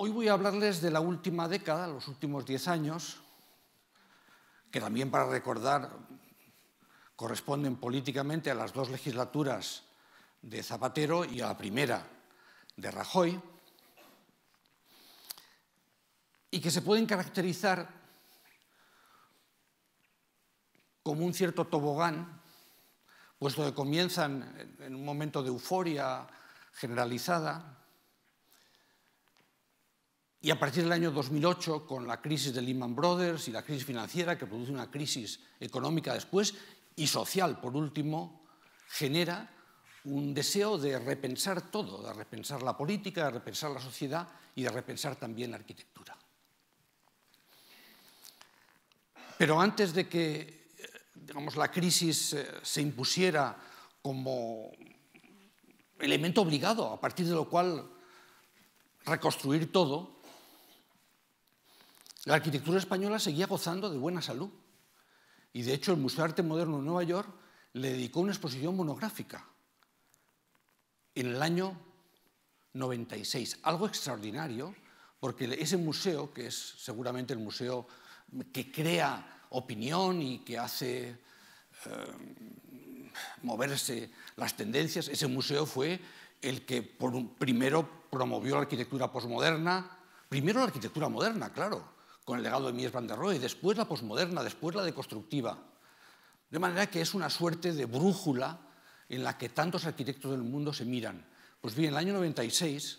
Hoy voy a hablarles de la última década, los últimos 10 años, que también para recordar corresponden políticamente a las dos legislaturas de Zapatero y a la primera de Rajoy, y que se pueden caracterizar como un cierto tobogán, puesto que comienzan en un momento de euforia generalizada, y a partir del año 2008, con la crisis de Lehman Brothers y la crisis financiera, que produce una crisis económica después, y social, por último, genera un deseo de repensar todo, de repensar la política, de repensar la sociedad y de repensar también la arquitectura. Pero antes de que, digamos, la crisis se impusiera como elemento obligado, a partir de lo cual reconstruir todo, la arquitectura española seguía gozando de buena salud. Y de hecho el Museo de Arte Moderno de Nueva York le dedicó una exposición monográfica en el año 96. Algo extraordinario, porque ese museo, que es seguramente el museo que crea opinión y que hace moverse las tendencias, ese museo fue el que primero promovió la arquitectura posmoderna, primero la arquitectura moderna, claro, con el legado de Mies van der Rohe, después la posmoderna, después la deconstructiva. De manera que es una suerte de brújula en la que tantos arquitectos del mundo se miran. Pues bien, en el año 96,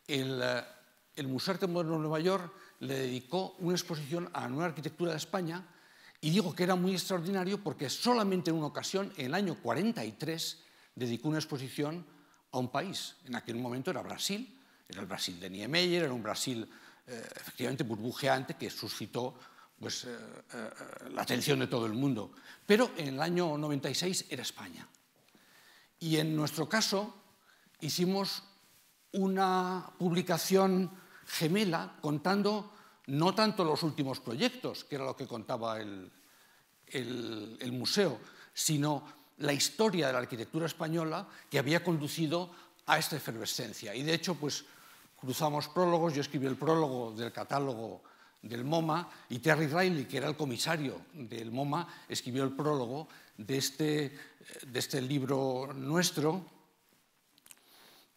el Museo de Arte Moderno de Nueva York le dedicó una exposición a la nueva arquitectura de España, y digo que era muy extraordinario porque solamente en una ocasión, en el año 43, dedicó una exposición a un país. En aquel momento era Brasil, era el Brasil de Niemeyer, era un Brasil efectivamente burbujeante que suscitó pues, la atención de todo el mundo. Pero en el año 96 era España. Y en nuestro caso hicimos una publicación gemela contando no tanto los últimos proyectos, que era lo que contaba el museo, sino la historia de la arquitectura española que había conducido a esta efervescencia. Y de hecho, pues, cruzamos prólogos, yo escribí el prólogo del catálogo del MoMA y Terry Riley, que era el comisario del MoMA, escribió el prólogo de este libro nuestro,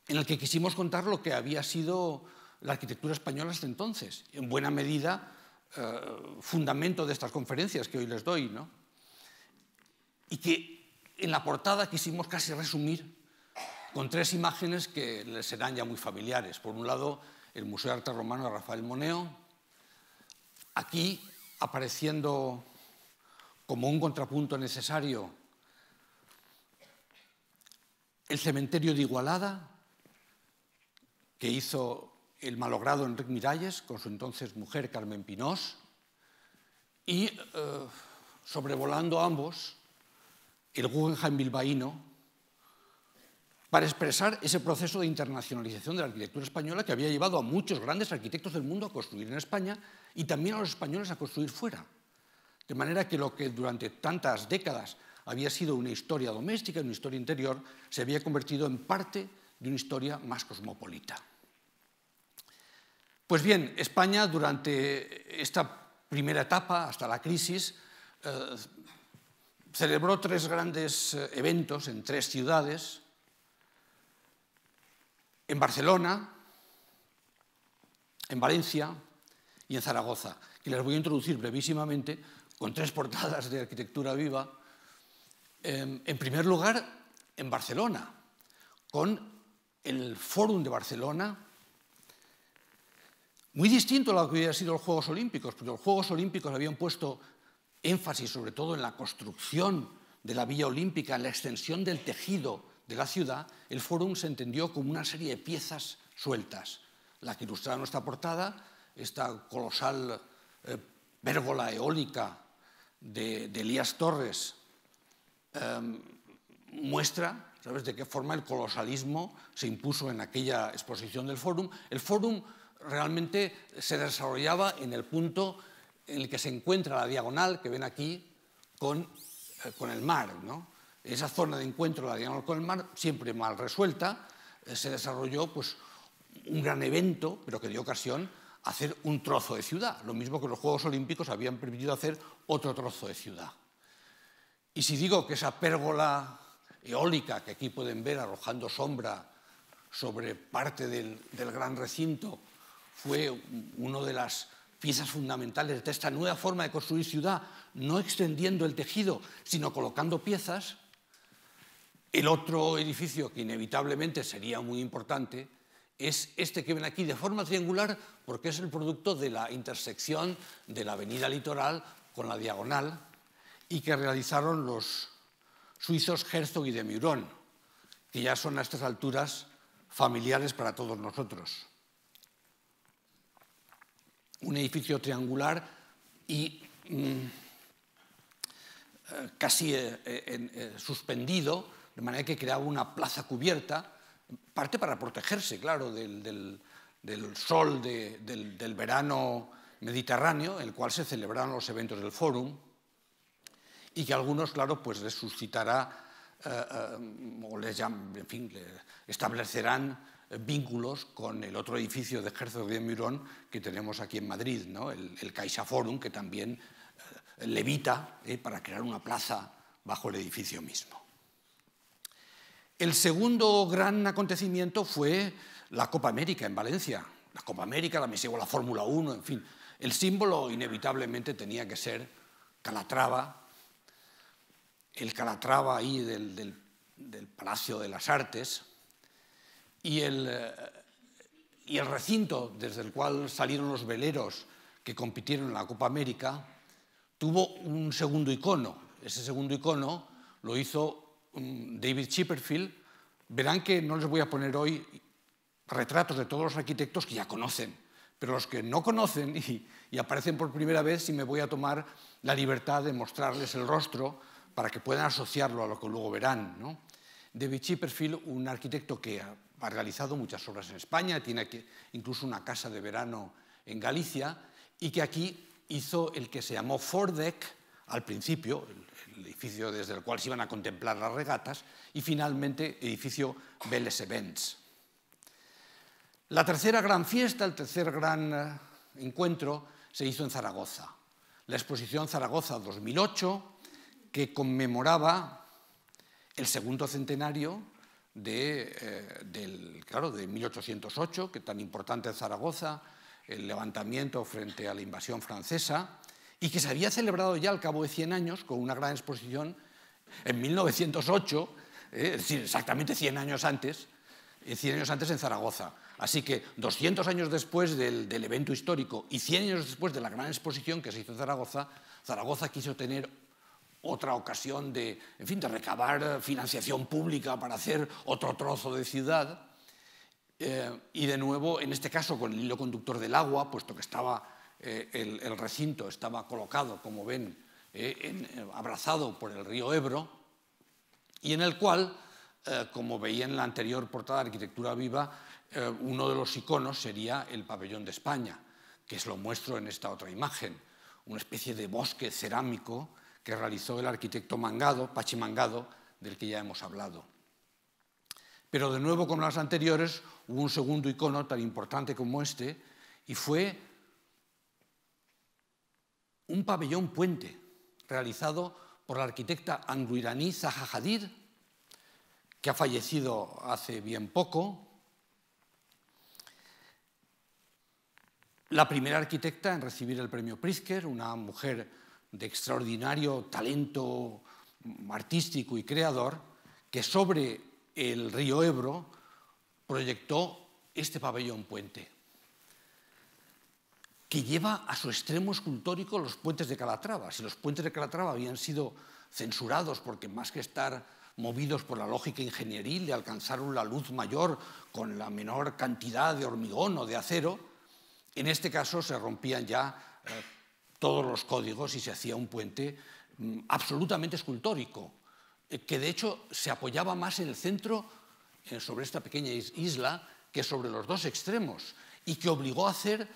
en el que quisimos contar lo que había sido la arquitectura española hasta entonces, en buena medida fundamento de estas conferencias que hoy les doy, ¿no? Y que en la portada quisimos casi resumir con tres imágenes que les serán ya muy familiares. Por un lado, el Museo de Arte Romano de Rafael Moneo, aquí apareciendo como un contrapunto necesario el cementerio de Igualada, que hizo el malogrado Enric Miralles con su entonces mujer Carmen Pinós, y sobrevolando ambos el Guggenheim bilbaíno, para expresar ese proceso de internacionalización de la arquitectura española que había llevado a muchos grandes arquitectos del mundo a construir en España y también a los españoles a construir fuera. De manera que lo que durante tantas décadas había sido una historia doméstica, una historia interior, se había convertido en parte de una historia más cosmopolita. Pues bien, España durante esta primera etapa, hasta la crisis, celebró tres grandes eventos en tres ciudades: en Barcelona, en Valencia y en Zaragoza, que les voy a introducir brevísimamente con tres portadas de arquitectura viva. En primer lugar, en Barcelona, con el Fórum de Barcelona, muy distinto a lo que hubiera sido los Juegos Olímpicos, porque los Juegos Olímpicos habían puesto énfasis sobre todo en la construcción de la Villa Olímpica, en la extensión del tejido de la ciudad. El Fórum se entendió como una serie de piezas sueltas. La que ilustraba nuestra portada, esta colosal pérgola eólica de Elías Torres, muestra, ¿sabes?, de qué forma el colosalismo se impuso en aquella exposición del Fórum. El Fórum realmente se desarrollaba en el punto en el que se encuentra la diagonal que ven aquí con el mar, ¿no? Esa zona de encuentro de la diagonal con el mar, siempre mal resuelta, se desarrolló pues, un gran evento, pero que dio ocasión a hacer un trozo de ciudad, lo mismo que los Juegos Olímpicos habían permitido hacer otro trozo de ciudad. Y si digo que esa pérgola eólica que aquí pueden ver arrojando sombra sobre parte del gran recinto fue una de las piezas fundamentales de esta nueva forma de construir ciudad, no extendiendo el tejido, sino colocando piezas, el otro edificio que inevitablemente sería muy importante es este que ven aquí de forma triangular, porque es el producto de la intersección de la avenida Litoral con la Diagonal y que realizaron los suizos Herzog y de Meuron, que ya son a estas alturas familiares para todos nosotros. Un edificio triangular y casi suspendido, de manera que creaba una plaza cubierta, parte para protegerse, claro, del sol del verano mediterráneo, en el cual se celebraron los eventos del Fórum, y que a algunos, claro, pues les suscitará o en fin, establecerán vínculos con el otro edificio de Herzog de Meuron que tenemos aquí en Madrid, ¿no? el CaixaForum, que también levita para crear una plaza bajo el edificio mismo. El segundo gran acontecimiento fue la Copa América en Valencia. La Copa América, la Fórmula 1, en fin. El símbolo inevitablemente tenía que ser Calatrava, el Calatrava ahí del Palacio de las Artes, y el recinto desde el cual salieron los veleros que compitieron en la Copa América tuvo un segundo icono. Ese segundo icono lo hizo David Chipperfield. Verán que no les voy a poner hoy retratos de todos los arquitectos que ya conocen, pero los que no conocen y aparecen por primera vez, sí me voy a tomar la libertad de mostrarles el rostro para que puedan asociarlo a lo que luego verán, ¿no? David Chipperfield, un arquitecto que ha realizado muchas obras en España, tiene aquí incluso una casa de verano en Galicia, y que aquí hizo el que se llamó Foredeck al principio, el edificio desde el cual se iban a contemplar las regatas, y finalmente edificio Vélez Events. La tercera gran fiesta, el tercer gran encuentro, se hizo en Zaragoza. La exposición Zaragoza 2008, que conmemoraba el segundo centenario de 1808, que tan importante en Zaragoza, el levantamiento frente a la invasión francesa, y que se había celebrado ya al cabo de 100 años con una gran exposición en 1908, es decir, exactamente 100 años antes en Zaragoza. Así que 200 años después del evento histórico y 100 años después de la gran exposición que se hizo en Zaragoza, Zaragoza quiso tener otra ocasión de recabar financiación pública para hacer otro trozo de ciudad. Y de nuevo, en este caso, con el hilo conductor del agua, puesto que estaba el recinto estaba colocado, como ven, abrazado por el río Ebro, y en el cual, como veía en la anterior portada de Arquitectura Viva, uno de los iconos sería el pabellón de España, que os lo muestro en esta otra imagen, una especie de bosque cerámico que realizó el arquitecto Mangado, Pachi Mangado, del que ya hemos hablado. Pero de nuevo, como las anteriores, hubo un segundo icono tan importante como este, y fue un pabellón puente realizado por la arquitecta anglo-iraní Zaha Hadid, que ha fallecido hace bien poco. La primera arquitecta en recibir el premio Pritzker, una mujer de extraordinario talento artístico y creador, que sobre el río Ebro proyectó este pabellón puente, que lleva a su extremo escultórico los puentes de Calatrava. Si los puentes de Calatrava habían sido censurados porque, más que estar movidos por la lógica ingenieril de alcanzar la luz mayor con la menor cantidad de hormigón o de acero, en este caso se rompían ya todos los códigos y se hacía un puente absolutamente escultórico, que de hecho se apoyaba más en el centro, sobre esta pequeña isla, que sobre los dos extremos, y que obligó a hacer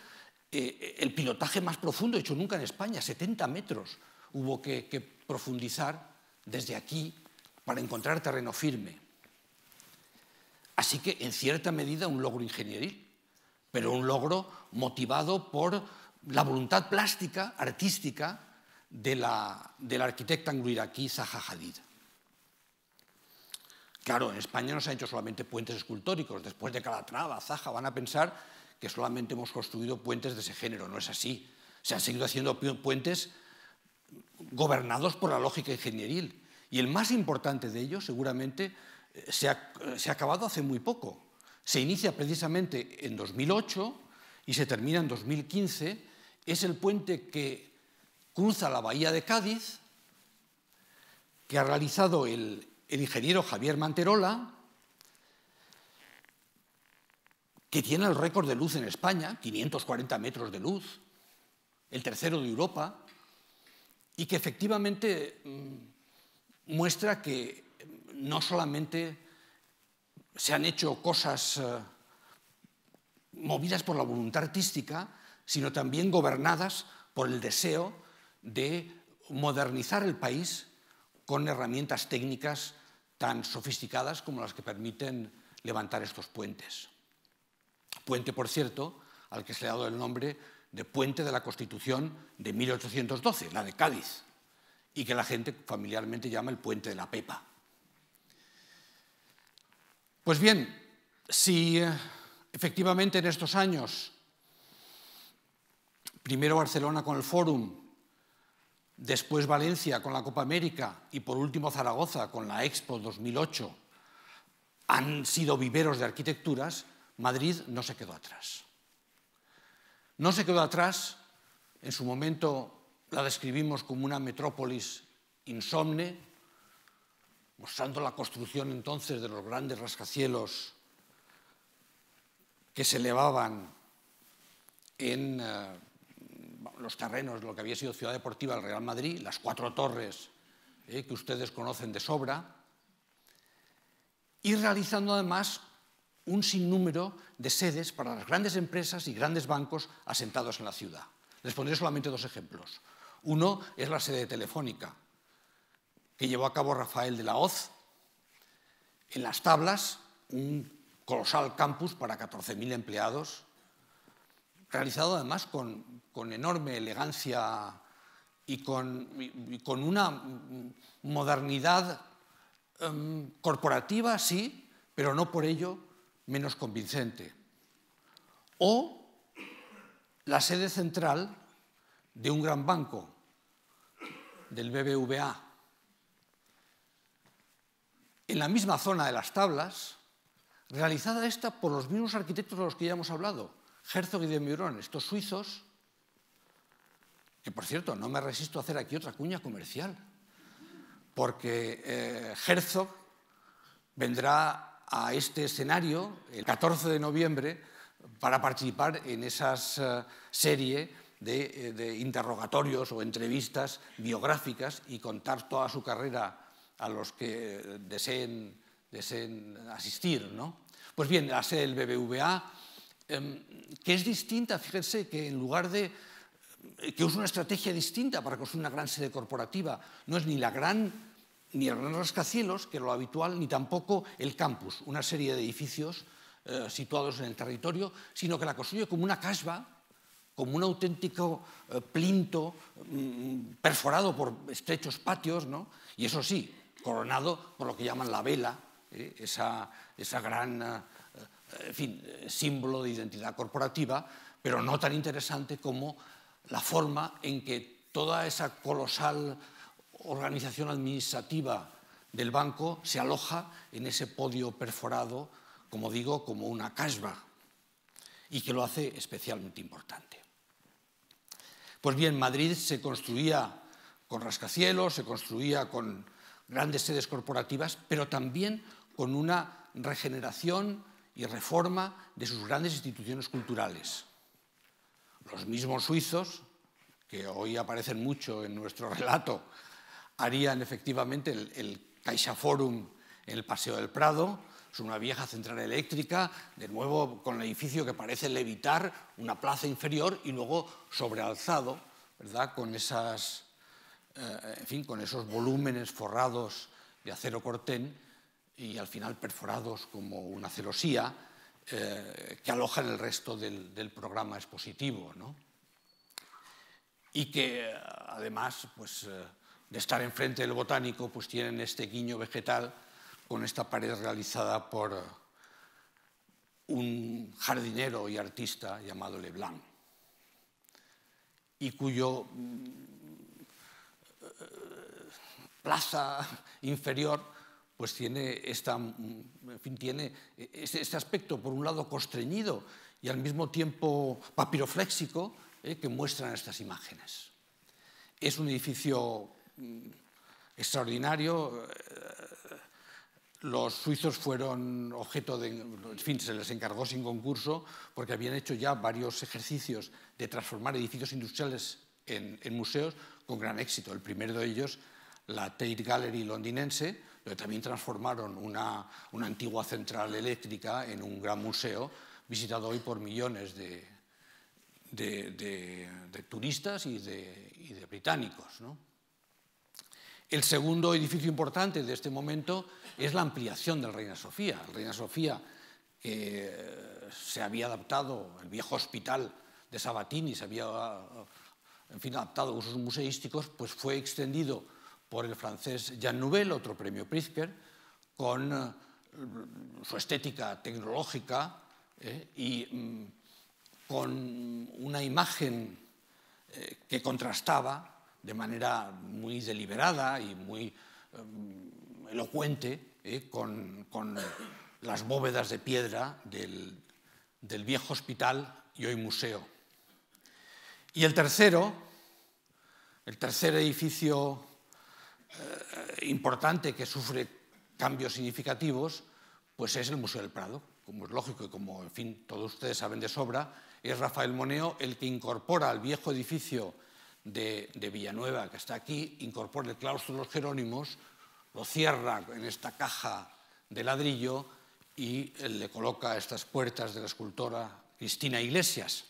el pilotaje más profundo hecho nunca en España. 70 metros hubo que profundizar desde aquí para encontrar terreno firme. Así que, en cierta medida, un logro ingenieril, pero un logro motivado por la voluntad plástica, artística, de la arquitecta anglo-iraquí Zaha Hadid. Claro, en España no se han hecho solamente puentes escultóricos. Después de Calatrava, Zaha, van a pensar que solamente hemos construido puentes de ese género. No es así. Se han seguido haciendo puentes gobernados por la lógica ingenieril. Y el más importante de ellos, seguramente, se ha acabado hace muy poco. Se inicia precisamente en 2008 y se termina en 2015. Es el puente que cruza la bahía de Cádiz, que ha realizado el ingeniero Javier Manterola, que tiene el récord de luz en España, 540 metros de luz, el tercero de Europa, y que efectivamente muestra que no solamente se han hecho cosas movidas por la voluntad artística, sino también gobernadas por el deseo de modernizar el país con herramientas técnicas tan sofisticadas como las que permiten levantar estos puentes. Puente, por cierto, al que se le ha dado el nombre de Puente de la Constitución de 1812, la de Cádiz, y que la gente familiarmente llama el Puente de la Pepa. Pues bien, si efectivamente en estos años, primero Barcelona con el Fórum, después Valencia con la Copa América y por último Zaragoza con la Expo 2008 han sido viveros de arquitecturas, Madrid no se quedó atrás. No se quedó atrás, en su momento la describimos como una metrópolis insomne, mostrando la construcción entonces de los grandes rascacielos que se elevaban en los terrenos de lo que había sido Ciudad Deportiva del Real Madrid, las 4 torres que ustedes conocen de sobra, y realizando además un sinnúmero de sedes para las grandes empresas y grandes bancos asentados en la ciudad. Les pondré solamente 2 ejemplos. Uno es la sede de Telefónica, que llevó a cabo Rafael de la Hoz en Las Tablas, un colosal campus para 14.000 empleados, realizado además con enorme elegancia y con una modernidad corporativa, sí, pero no por ello menos convincente. O la sede central de un gran banco, del BBVA, en la misma zona de Las Tablas, realizada esta por los mismos arquitectos de los que ya hemos hablado, Herzog y de Meuron, estos suizos, que por cierto no me resisto a hacer aquí otra cuña comercial, porque Herzog vendrá a este escenario el 14 de noviembre para participar en esa serie de interrogatorios o entrevistas biográficas y contar toda su carrera a los que deseen asistir, ¿no? Pues bien, la sede del BBVA, que es distinta, fíjense que en lugar de que usa una estrategia distinta para construir una gran sede corporativa, no es ni el gran rascacielos, que es lo habitual, ni tampoco el campus, una serie de edificios situados en el territorio, sino que la construye como una casba, como un auténtico plinto perforado por estrechos patios, ¿no? Y eso sí, coronado por lo que llaman la vela, esa gran en fin, símbolo de identidad corporativa, pero no tan interesante como la forma en que toda esa colosal organización administrativa del banco se aloja en ese podio perforado, como digo, como una casba, y que lo hace especialmente importante. Pues bien, Madrid se construía con rascacielos, se construía con grandes sedes corporativas, pero también con una regeneración y reforma de sus grandes instituciones culturales. Los mismos suizos, que hoy aparecen mucho en nuestro relato, harían efectivamente el CaixaForum en el Paseo del Prado, es una vieja central eléctrica, de nuevo con el edificio que parece levitar, una plaza inferior y luego sobrealzado, ¿verdad? Con esas, en fin, con esos volúmenes forrados de acero cortén y al final perforados como una celosía, que alojan el resto del programa expositivo, ¿no? Y que además, pues, de estar enfrente del Botánico, pues tienen este guiño vegetal con esta pared realizada por un jardinero y artista llamado Leblanc, y cuyo plaza inferior pues tiene, tiene este aspecto, por un lado, constreñido y al mismo tiempo papirofléxico, que muestran estas imágenes. Es un edificio extraordinario. Los suizos fueron objeto de, en fin, se les encargó sin concurso porque habían hecho ya varios ejercicios de transformar edificios industriales en museos con gran éxito. El primero de ellos, la Tate Gallery londinense, donde también transformaron una antigua central eléctrica en un gran museo visitado hoy por millones de turistas y de británicos, ¿no? El segundo edificio importante de este momento es la ampliación del Reina Sofía. El Reina Sofía, que se había adaptado, el viejo hospital de Sabatini se había, en fin, adaptado a usos museísticos, pues fue extendido por el francés Jean Nouvel, otro premio Pritzker, con su estética tecnológica y con una imagen que contrastaba de manera muy deliberada y muy elocuente con las bóvedas de piedra del viejo hospital y hoy museo. Y el tercer edificio importante que sufre cambios significativos, pues es el Museo del Prado. Como es lógico y como, en fin, todos ustedes saben de sobra, es Rafael Moneo el que incorpora al viejo edificio de Villanueva, que está aquí, incorpora el claustro de los Jerónimos, lo cierra en esta caja de ladrillo y le coloca estas puertas de la escultora Cristina Iglesias.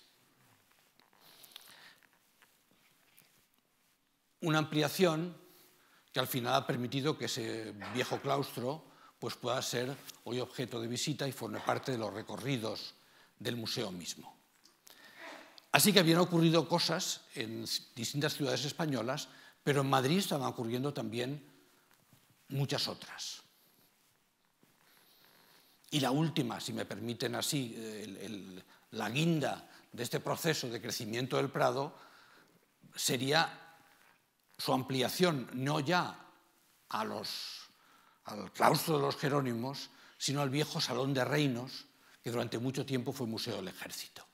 Una ampliación que al final ha permitido que ese viejo claustro pues pueda ser hoy objeto de visita y forme parte de los recorridos del museo mismo. Así que habían ocurrido cosas en distintas ciudades españolas, pero en Madrid estaban ocurriendo también muchas otras. Y la última, si me permiten así, la guinda de este proceso de crecimiento del Prado sería su ampliación no ya al claustro de los Jerónimos, sino al viejo Salón de Reinos, que durante mucho tiempo fue Museo del Ejército.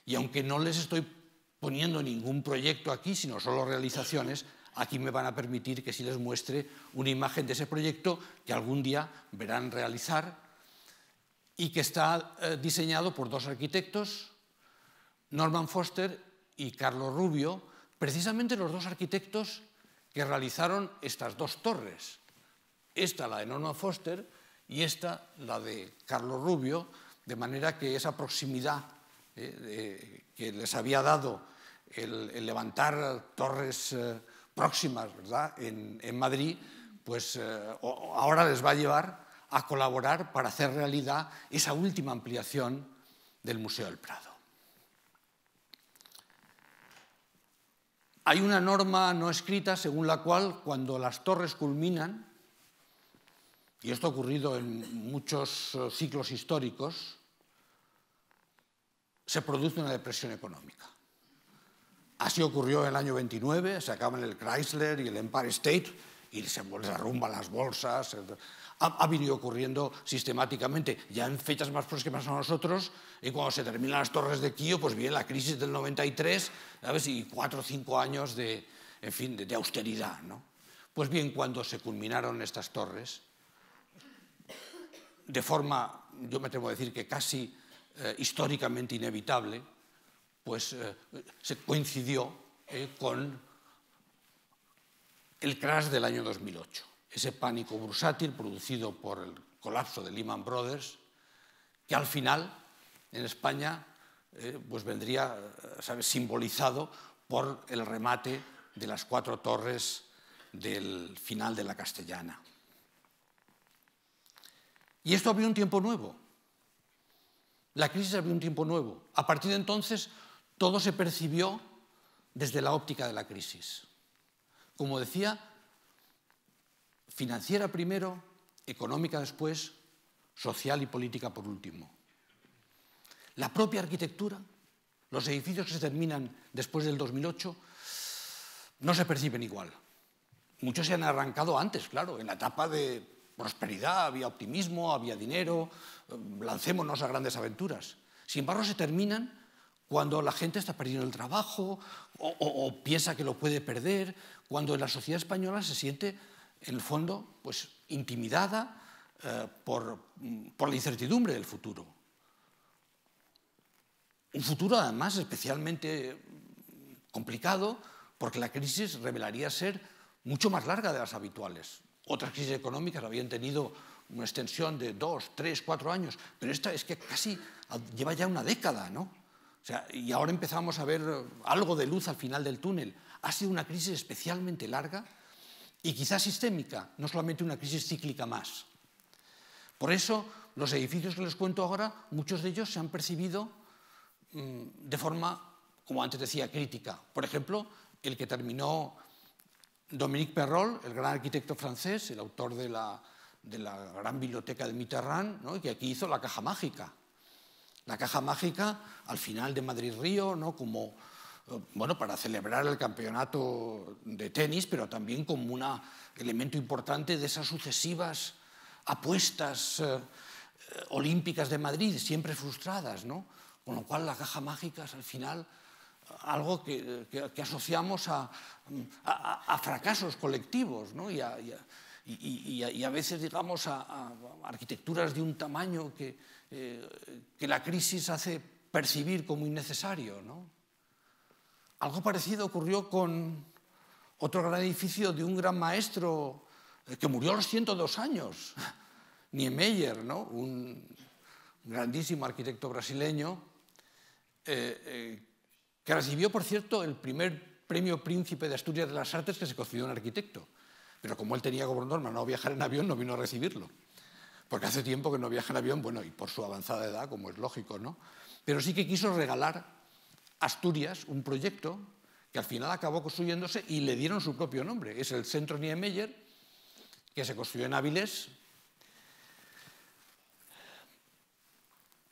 Y aunque no les estoy poniendo ningún proyecto aquí, sino solo realizaciones, aquí me van a permitir que sí les muestre una imagen de ese proyecto que algún día verán realizar y que está diseñado por dos arquitectos, Norman Foster y Carlos Rubio, precisamente los dos arquitectos que realizaron estas dos torres. Esta, la de Norman Foster, y esta, la de Carlos Rubio, de manera que esa proximidad que les había dado el levantar torres próximas, ¿verdad?, en Madrid, pues ahora les va a llevar a colaborar para hacer realidad esa última ampliación del Museo del Prado. Hay una norma no escrita según la cual cuando las torres culminan, y esto ha ocurrido en muchos ciclos históricos, se produce una depresión económica. Así ocurrió en el año 29, se acaban el Chrysler y el Empire State y se derrumban las bolsas. Ha venido ocurriendo sistemáticamente, ya en fechas más próximas a nosotros, y cuando se terminan las torres de Kío, pues viene la crisis del 93, ¿sabes? Y 4 o 5 años de austeridad, ¿no? Pues bien, cuando se culminaron estas torres, de forma, yo me atrevo a decir que casi históricamente inevitable, pues se coincidió con el crash del año 2008. Ese pánico bursátil producido por el colapso de Lehman Brothers, que al final en España pues vendría, ¿sabes?, simbolizado por el remate de las 4 torres del final de la Castellana. Y esto abrió un tiempo nuevo. La crisis abrió un tiempo nuevo. A partir de entonces, todo se percibió desde la óptica de la crisis. Como decía, financiera primero, económica después, social y política por último. La propia arquitectura, los edificios que se terminan después del 2008, no se perciben igual. Muchos se han arrancado antes, claro, en la etapa de prosperidad, había optimismo, había dinero, lancémonos a grandes aventuras. Sin embargo, se terminan cuando la gente está perdiendo el trabajo o piensa que lo puede perder, cuando la sociedad española se siente, en el fondo, pues, intimidada por la incertidumbre del futuro. Un futuro, además, especialmente complicado, porque la crisis revelaría ser mucho más larga de las habituales. Otras crisis económicas habían tenido una extensión de 2, 3, 4 años, pero esta es que casi lleva ya una década, ¿no? O sea, y ahora empezamos a ver algo de luz al final del túnel. Ha sido una crisis especialmente larga y quizás sistémica, no solamente una crisis cíclica más. Por eso, los edificios que les cuento ahora, muchos de ellos se han percibido de forma, como antes decía, crítica. Por ejemplo, el que terminó Dominique Perrol, el gran arquitecto francés, el autor de la gran biblioteca de Mitterrand, ¿no? Que aquí hizo la caja mágica. La caja mágica al final de Madrid-Río, ¿no? Como, bueno, para celebrar el campeonato de tenis, pero también como un elemento importante de esas sucesivas apuestas olímpicas de Madrid, siempre frustradas, ¿no? Con lo cual la caja mágica es al final algo que asociamos a fracasos colectivos, ¿no? y a veces, digamos, a arquitecturas de un tamaño que la crisis hace percibir como innecesario, ¿no? Algo parecido ocurrió con otro gran edificio de un gran maestro que murió a los 102 años, Niemeyer, ¿no? Un grandísimo arquitecto brasileño, que recibió, por cierto, el primer premio Príncipe de Asturias de las Artes que se concedió a un arquitecto. Pero como él tenía como norma no viajar en avión, no vino a recibirlo. Porque hace tiempo que no viaja en avión, bueno, y por su avanzada edad, como es lógico, ¿no? Pero sí que quiso regalar a Asturias un proyecto que al final acabó construyéndose y le dieron su propio nombre. Es el Centro Niemeyer, que se construyó en Avilés.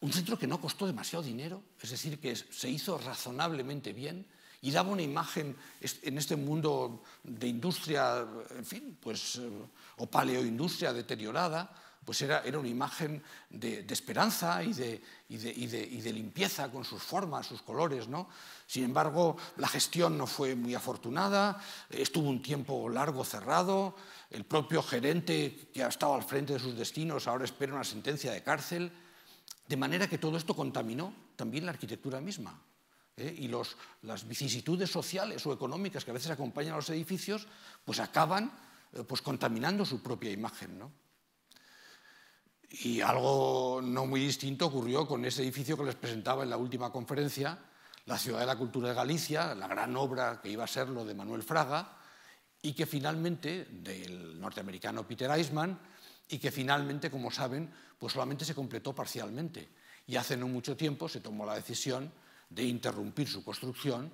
Un centro que no costó demasiado dinero, es decir, que se hizo razonablemente bien y daba una imagen en este mundo de industria, en fin, pues, o paleoindustria deteriorada, pues era una imagen de esperanza y de limpieza con sus formas, sus colores, ¿no? Sin embargo, la gestión no fue muy afortunada, estuvo un tiempo largo cerrado, el propio gerente que ha estado al frente de sus destinos ahora espera una sentencia de cárcel. De manera que todo esto contaminó también la arquitectura misma. Y las vicisitudes sociales o económicas que a veces acompañan a los edificios, pues acaban pues contaminando su propia imagen, ¿no? Y algo no muy distinto ocurrió con ese edificio que les presentaba en la última conferencia, la Ciudad de la Cultura de Galicia, la gran obra que iba a ser lo de Manuel Fraga, y que finalmente, del norteamericano Peter Eisman, y que finalmente, como saben, pues solamente se completó parcialmente. Y hace no mucho tiempo se tomó la decisión de interrumpir su construcción,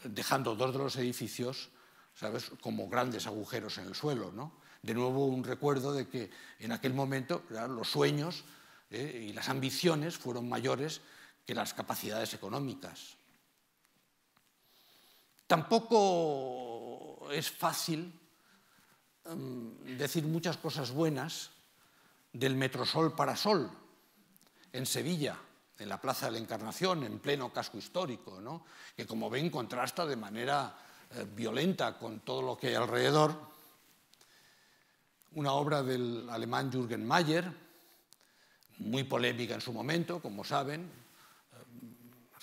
dejando 2 de los edificios, ¿sabes?, como grandes agujeros en el suelo, ¿no? De nuevo, un recuerdo de que en aquel momento los sueños y las ambiciones fueron mayores que las capacidades económicas. Tampoco es fácil decir muchas cosas buenas del Metrosol Parasol en Sevilla, en la Plaza de la Encarnación, en pleno casco histórico, ¿no? Que, como ven, contrasta de manera violenta con todo lo que hay alrededor. Una obra del alemán Jürgen Mayer, muy polémica en su momento, como saben,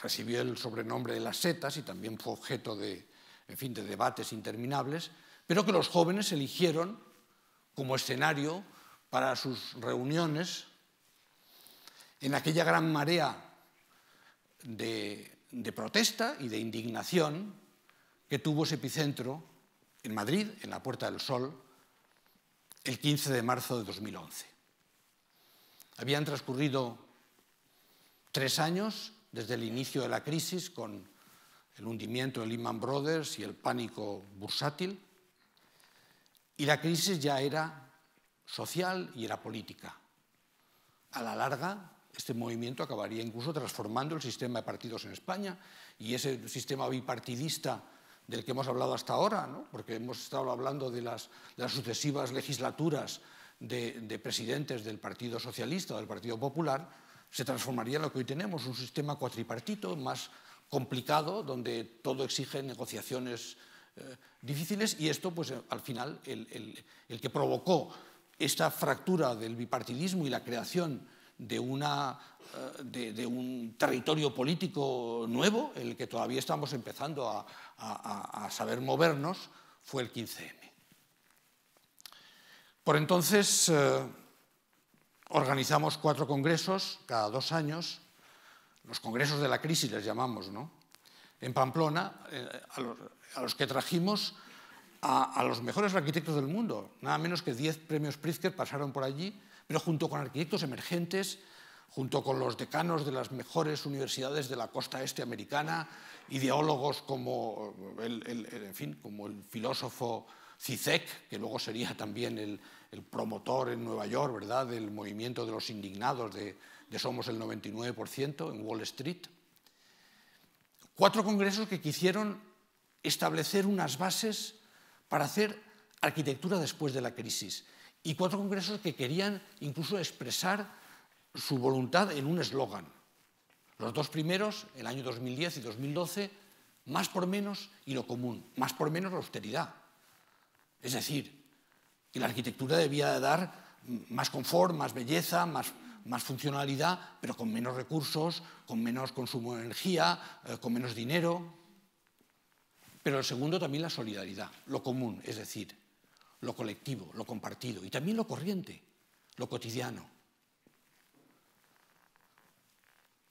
recibió el sobrenombre de las setas y también fue objeto de debates interminables, pero que los jóvenes eligieron como escenario para sus reuniones en aquella gran marea de protesta y de indignación que tuvo ese epicentro en Madrid, en la Puerta del Sol, el 15 de marzo de 2011. Habían transcurrido 3 años desde el inicio de la crisis, con el hundimiento de Lehman Brothers y el pánico bursátil, y la crisis ya era social y era política. A la larga, este movimiento acabaría incluso transformando el sistema de partidos en España, y ese sistema bipartidista del que hemos hablado hasta ahora, ¿no? Porque hemos estado hablando de las sucesivas legislaturas de presidentes del Partido Socialista o del Partido Popular, se transformaría en lo que hoy tenemos, un sistema cuatripartito más complicado, donde todo exige negociaciones difíciles, y esto, pues, al final, el que provocó esta fractura del bipartidismo y la creación de un territorio político nuevo, en el que todavía estamos empezando a saber movernos, fue el 15M. Por entonces, organizamos 4 congresos cada 2 años, los congresos de la crisis les llamamos, ¿no? En Pamplona, a los que trajimos a los mejores arquitectos del mundo. Nada menos que 10 premios Pritzker pasaron por allí, pero junto con arquitectos emergentes, junto con los decanos de las mejores universidades de la costa este americana, ideólogos como como el filósofo Zizek, que luego sería también el promotor en Nueva York, ¿verdad?, del movimiento de los indignados de Somos el 99% en Wall Street. 4 congresos que quisieron establecer unas bases para hacer arquitectura después de la crisis, y 4 congresos que querían incluso expresar su voluntad en un eslogan. Los 2 primeros, el año 2010 y 2012, más por menos y lo común, más por menos la austeridad. Es decir, que la arquitectura debía de dar más confort, más belleza, más funcionalidad, pero con menos recursos, con menos consumo de energía, con menos dinero. Pero el segundo también la solidaridad, lo común, es decir, lo colectivo, lo compartido, y también lo corriente, lo cotidiano.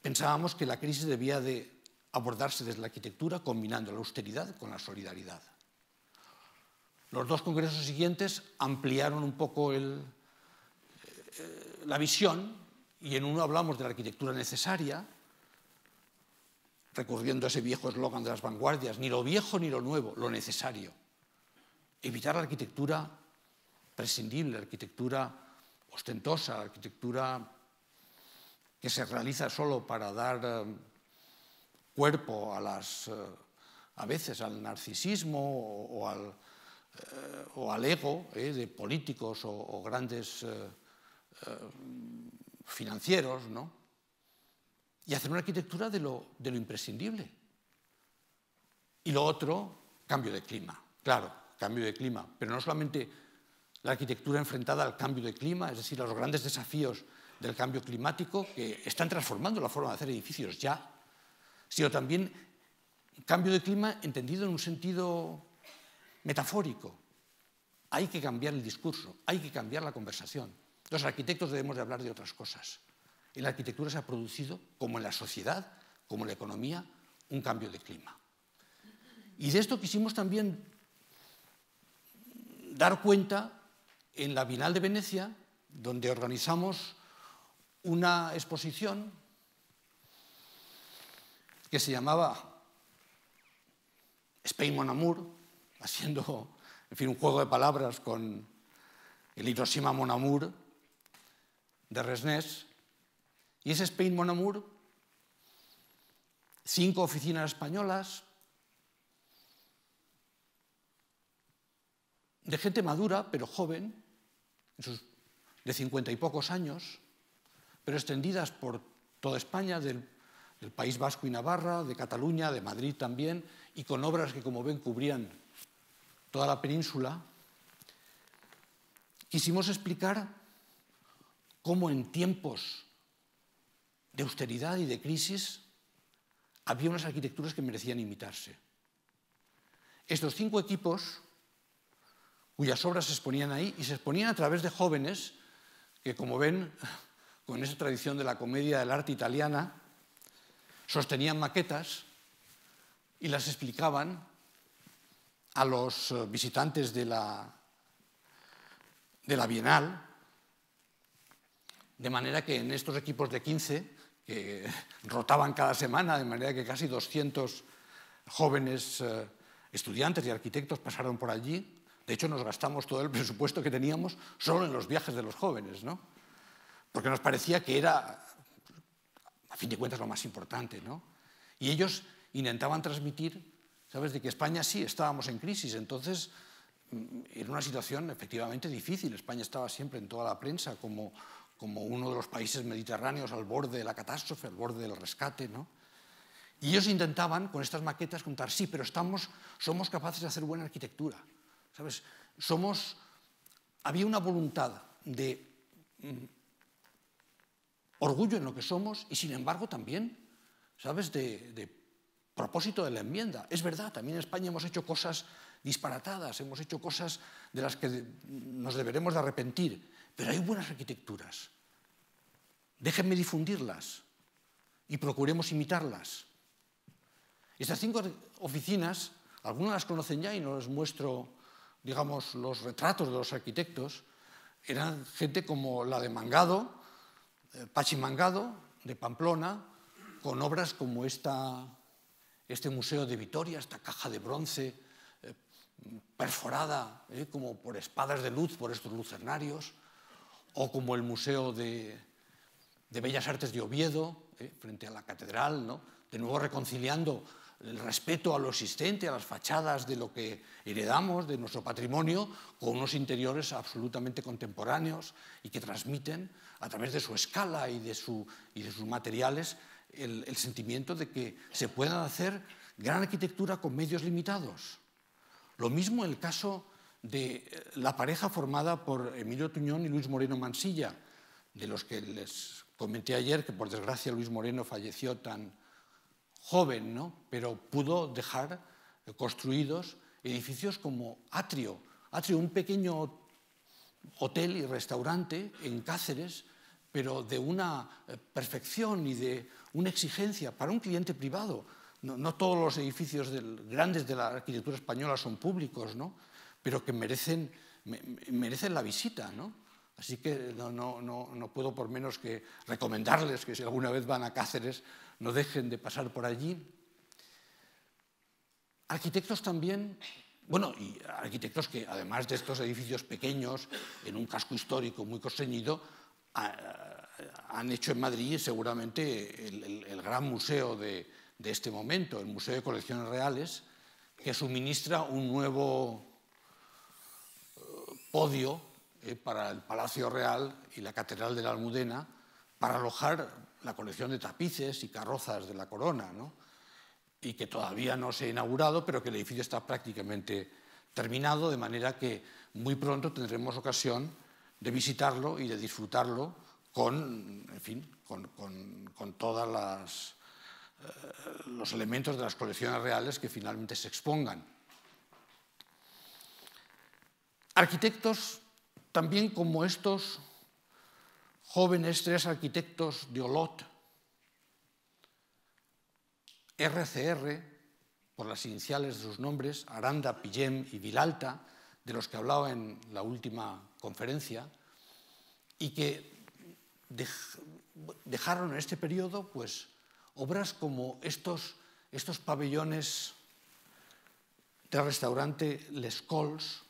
Pensábamos que la crisis debía de abordarse desde la arquitectura combinando la austeridad con la solidaridad. Los 2 congresos siguientes ampliaron un poco la visión, y en uno hablamos de la arquitectura necesaria, recurriendo a ese viejo eslogan de las vanguardias, ni lo viejo ni lo nuevo, lo necesario. Evitar la arquitectura prescindible, la arquitectura ostentosa, la arquitectura que se realiza solo para dar cuerpo a veces al narcisismo o al ego de políticos o grandes financieros, ¿no? Y hacer una arquitectura de lo imprescindible. Y lo otro, cambio de clima. Claro, cambio de clima, pero no solamente la arquitectura enfrentada al cambio de clima, es decir, a los grandes desafíos del cambio climático que están transformando la forma de hacer edificios ya, sino también cambio de clima entendido en un sentido metafórico. Hay que cambiar el discurso, hay que cambiar la conversación. Los arquitectos debemos de hablar de otras cosas. En la arquitectura se ha producido, como en la sociedad, como en la economía, un cambio de clima. Y de esto quisimos también dar cuenta en la Bienal de Venecia, donde organizamos una exposición que se llamaba Spain Mon Amour, haciendo, un juego de palabras con el Hiroshima Mon Amour de Resnés. Y ese Spain Mon Amour, 5 oficinas españolas, de gente madura, pero joven, de 50 y pocos años, pero extendidas por toda España, del País Vasco y Navarra, de Cataluña, de Madrid también, y con obras que, como ven, cubrían toda la península. Quisimos explicar cómo en tiempos de austeridad y de crisis había unas arquitecturas que merecían imitarse. Estos 5 equipos, cuyas obras se exponían ahí, y se exponían a través de jóvenes que, como ven, con esa tradición de la comedia del arte italiana, sostenían maquetas y las explicaban a los visitantes de la Bienal, de manera que en estos equipos de 15 que rotaban cada semana, de manera que casi 200 jóvenes estudiantes y arquitectos pasaron por allí. De hecho, nos gastamos todo el presupuesto que teníamos solo en los viajes de los jóvenes, ¿no? Porque nos parecía que era, a fin de cuentas, lo más importante, ¿no? Y ellos intentaban transmitir, ¿sabes?, de que España sí estábamos en crisis. Entonces, era una situación efectivamente difícil. España estaba siempre en toda la prensa como uno de los países mediterráneos al borde de la catástrofe, al borde del rescate, ¿no? Y ellos intentaban, con estas maquetas, contar, sí, pero somos capaces de hacer buena arquitectura, ¿sabes? Había una voluntad de orgullo en lo que somos y, sin embargo, también, ¿sabes?, de propósito de la enmienda. Es verdad, también en España hemos hecho cosas disparatadas, hemos hecho cosas de las que nos deberemos de arrepentir, pero hay buenas arquitecturas. Déjenme difundirlas y procuremos imitarlas. Estas 5 oficinas, algunas las conocen ya y no les muestro, digamos, los retratos de los arquitectos. Eran gente como la de Mangado, Pachi Mangado, de Pamplona, con obras como este Museo de Vitoria, esta caja de bronce perforada como por espadas de luz, por estos lucernarios, o como el Museo de Bellas Artes de Oviedo, frente a la catedral, ¿no? De nuevo reconciliando el respeto a lo existente, a las fachadas de lo que heredamos, de nuestro patrimonio, con unos interiores absolutamente contemporáneos y que transmiten, a través de su escala y de sus materiales, el sentimiento de que se pueda hacer gran arquitectura con medios limitados. Lo mismo en el caso de la pareja formada por Emilio Tuñón y Luis Moreno Mansilla, de los que les comenté ayer que, por desgracia, Luis Moreno falleció tan joven, ¿no? Pero pudo dejar construidos edificios como Atrio, un pequeño hotel y restaurante en Cáceres, pero de una perfección y de una exigencia para un cliente privado. No todos los edificios grandes de la arquitectura española son públicos, ¿no? Pero que merecen la visita, ¿no? Así que no puedo por menos que recomendarles que si alguna vez van a Cáceres no dejen de pasar por allí. Arquitectos también, bueno, y arquitectos que además de estos edificios pequeños en un casco histórico muy constreñido, han hecho en Madrid seguramente el gran museo de este momento, el Museo de Colecciones Reales, que suministra un nuevo podio para el Palacio Real y la Catedral de la Almudena para alojar la colección de tapices y carrozas de la corona, ¿no? Y que todavía no se ha inaugurado, pero que el edificio está prácticamente terminado, de manera que muy pronto tendremos ocasión de visitarlo y de disfrutarlo con todos los elementos de las colecciones reales que finalmente se expongan. Arquitectos también como estos jóvenes 3 arquitectos de Olot, RCR, por las iniciales de sus nombres, Aranda, Pillem y Vilalta, de los que hablaba en la última conferencia, y que dejaron en este periodo pues, obras como estos pabellones del restaurante Les Cols,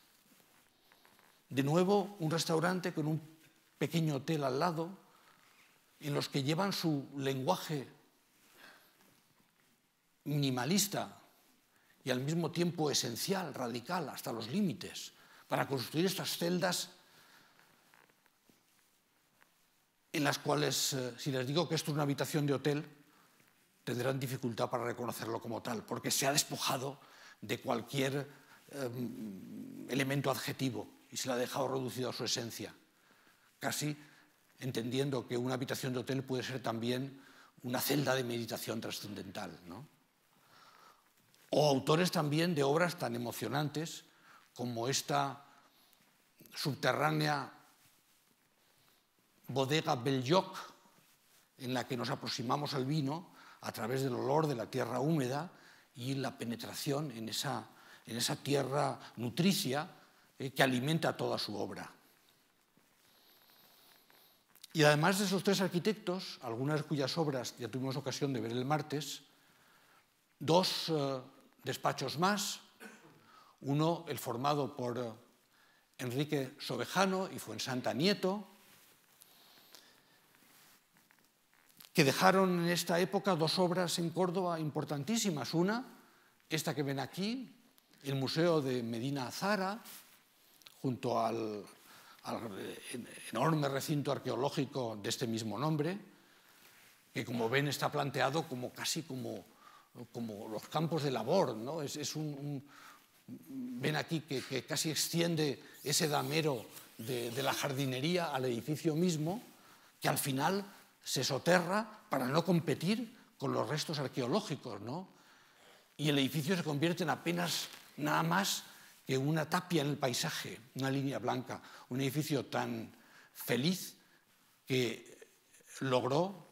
de nuevo un restaurante con un pequeño hotel al lado, en los que llevan su lenguaje minimalista y al mismo tiempo esencial, radical, hasta los límites, para construir estas celdas en las cuales, si les digo que esto es una habitación de hotel, tendrán dificultad para reconocerlo como tal, porque se ha despojado de cualquier elemento adjetivo y se lo ha dejado reducido a su esencia, casi entendiendo que una habitación de hotel puede ser también una celda de meditación trascendental, ¿no? O autores también de obras tan emocionantes como esta subterránea bodega Belloc, en la que nos aproximamos al vino a través del olor de la tierra húmeda y la penetración en esa tierra nutricia que alimenta toda su obra. Y además de esos tres arquitectos, algunas cuyas obras ya tuvimos ocasión de ver el martes, dos despachos más, uno el formado por Enrique Sobejano y Fuensanta Nieto, que dejaron en esta época dos obras en Córdoba importantísimas. Una, esta que ven aquí, el Museo de Medina Azara, junto al enorme recinto arqueológico de este mismo nombre, que como ven está planteado como casi como los campos de labor, ¿no? Ven aquí que casi extiende ese damero de la jardinería al edificio mismo, que al final se soterra para no competir con los restos arqueológicos, ¿no? Y el edificio se convierte en apenas nada más que una tapia en el paisaje, una línea blanca, un edificio tan feliz que logró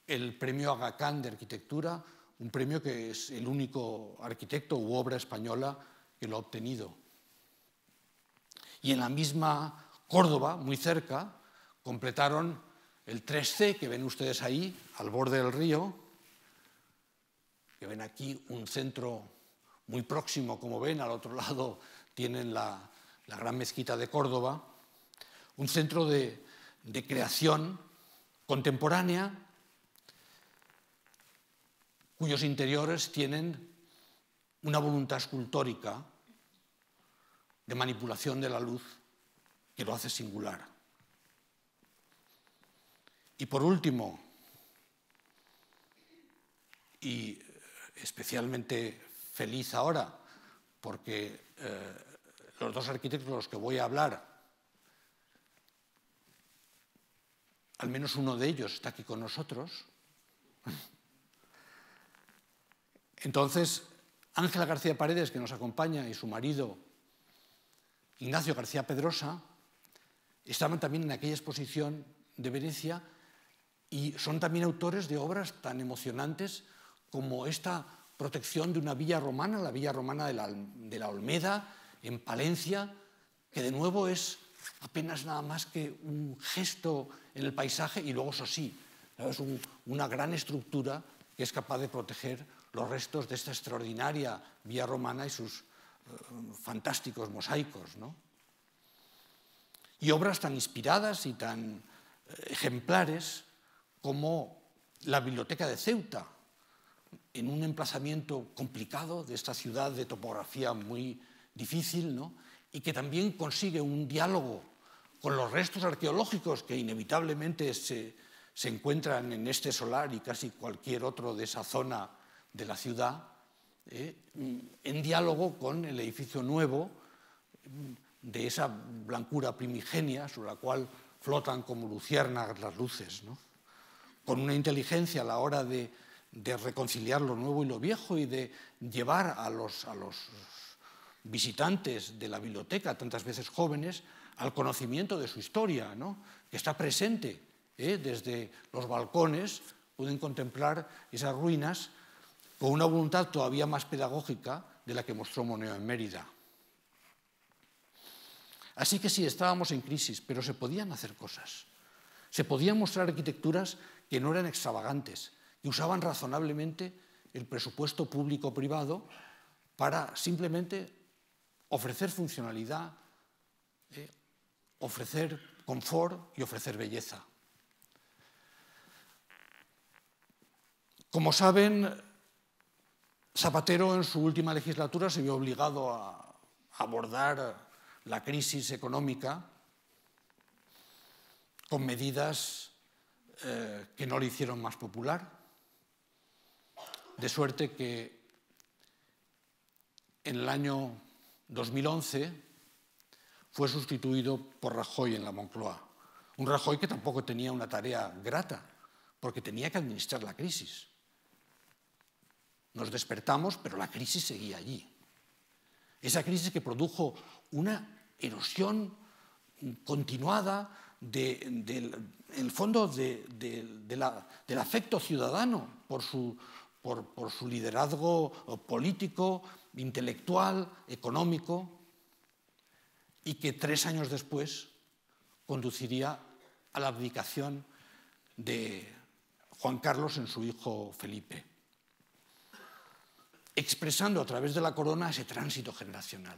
el premio Aga Khan de arquitectura, un premio que es el único arquitecto u obra española que lo ha obtenido. Y en la misma Córdoba, muy cerca, completaron el 3C, que ven ustedes ahí, al borde del río, que ven aquí un centro muy próximo, como ven, al otro lado tienen la gran mezquita de Córdoba, un centro de creación contemporánea, cuyos interiores tienen una voluntad escultórica de manipulación de la luz que lo hace singular. Y por último, y especialmente feliz ahora, porque los dos arquitectos de los que voy a hablar, al menos uno de ellos está aquí con nosotros. Entonces, Ángela García Paredes, que nos acompaña, y su marido, Ignacio García Pedrosa, estaban también en aquella exposición de Venecia y son también autores de obras tan emocionantes como esta protección de una villa romana, la villa romana de la Olmeda, en Palencia, que de nuevo es apenas nada más que un gesto en el paisaje y luego, eso sí, es una gran estructura que es capaz de proteger los restos de esta extraordinaria villa romana y sus fantásticos mosaicos, ¿no? Y obras tan inspiradas y tan ejemplares como la Biblioteca de Ceuta, en un emplazamiento complicado de esta ciudad de topografía muy difícil, ¿no? Y que también consigue un diálogo con los restos arqueológicos que inevitablemente se encuentran en este solar y casi cualquier otro de esa zona de la ciudad, en diálogo con el edificio nuevo de esa blancura primigenia sobre la cual flotan como luciérnagas las luces, ¿no? Con una inteligencia a la hora de reconciliar lo nuevo y lo viejo y de llevar a los visitantes de la biblioteca, tantas veces jóvenes, al conocimiento de su historia, ¿no? Que está presente, desde los balcones pueden contemplar esas ruinas con una voluntad todavía más pedagógica de la que mostró Moneo en Mérida. Así que sí, estábamos en crisis, pero se podían hacer cosas. Se podían mostrar arquitecturas que no eran extravagantes, que usaban razonablemente el presupuesto público-privado para simplemente ofrecer funcionalidad, ofrecer confort y ofrecer belleza. Como saben, Zapatero en su última legislatura se vio obligado a abordar la crisis económica con medidas que no le hicieron más popular, de suerte que en el año 2011 fue sustituido por Rajoy en la Moncloa. Un Rajoy que tampoco tenía una tarea grata, porque tenía que administrar la crisis. Nos despertamos, pero la crisis seguía allí. Esa crisis que produjo una erosión continuada del fondo del afecto ciudadano por su liderazgo político, intelectual, económico, y que 3 años después conduciría a la abdicación de Juan Carlos en su hijo Felipe, expresando a través de la corona ese tránsito generacional.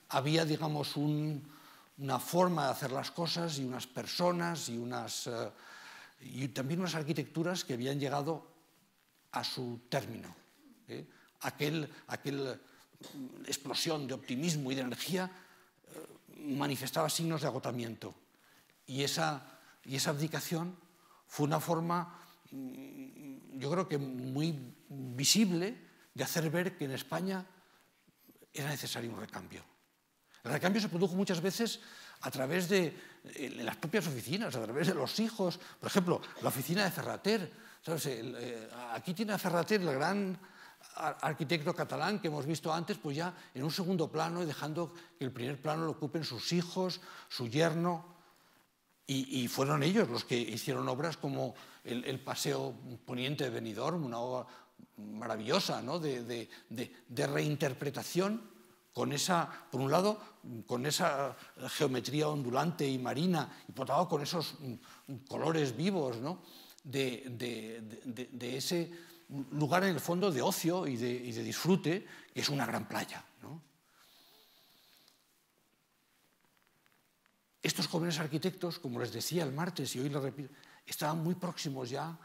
Había, digamos, una forma de hacer las cosas y unas personas y también unas arquitecturas que habían llegado a su término. Aquella explosión de optimismo y de energía manifestaba signos de agotamiento. Y esa abdicación fue una forma, yo creo que muy visible, de hacer ver que en España era necesario un recambio. El recambio se produjo muchas veces a través de las propias oficinas, a través de los hijos. Por ejemplo, la oficina de Ferrater. ¿Sabes? Aquí tiene a Ferrater, el gran arquitecto catalán que hemos visto antes, pues ya en un segundo plano y dejando que el primer plano lo ocupen sus hijos, su yerno. Y fueron ellos los que hicieron obras como el Paseo Poniente de Benidorm, una obra maravillosa, ¿no? de reinterpretación, con esa, por un lado, con esa geometría ondulante y marina, y por otro lado con esos colores vivos, ¿no? de ese lugar en el fondo de ocio y de disfrute, que es una gran playa, ¿no? Estos jóvenes arquitectos, como les decía el martes y hoy lo repito, estaban muy próximos ya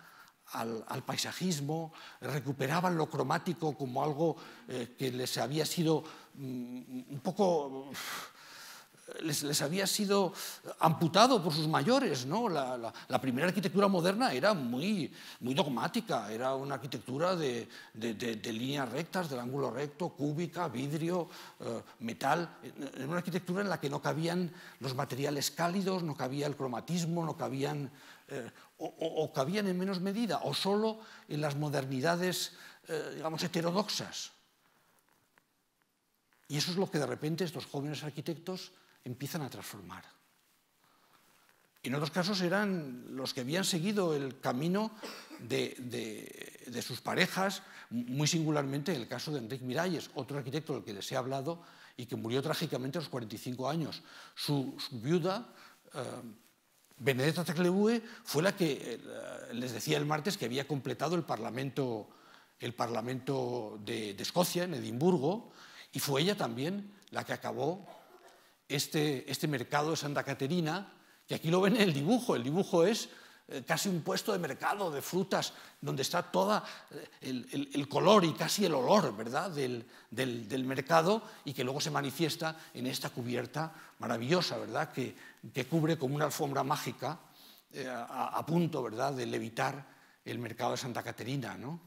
al paisajismo, recuperaban lo cromático como algo que les había sido un poco... Les había sido amputado por sus mayores, ¿no? La primera arquitectura moderna era muy dogmática, era una arquitectura de líneas rectas, del ángulo recto, cúbica, vidrio, metal. Era una arquitectura en la que no cabían los materiales cálidos, no cabía el cromatismo, no cabían, o cabían en menos medida, o solo en las modernidades, digamos, heterodoxas. Y eso es lo que de repente estos jóvenes arquitectos empiezan a transformar. En otros casos eran los que habían seguido el camino de sus parejas, muy singularmente en el caso de Enric Miralles, otro arquitecto del que les he hablado y que murió trágicamente a los 45 años. Su viuda, Benedetta Teclebugue, fue la que les decía el martes que había completado el Parlamento de Escocia, en Edimburgo, y fue ella también la que acabó este mercado de Santa Caterina, que aquí lo ven en el dibujo. El dibujo es casi un puesto de mercado de frutas donde está todo el color y casi el olor, ¿verdad?, del mercado, y que luego se manifiesta en esta cubierta maravillosa, ¿verdad?, que cubre como una alfombra mágica a punto, ¿verdad?, de levitar el mercado de Santa Caterina, ¿no?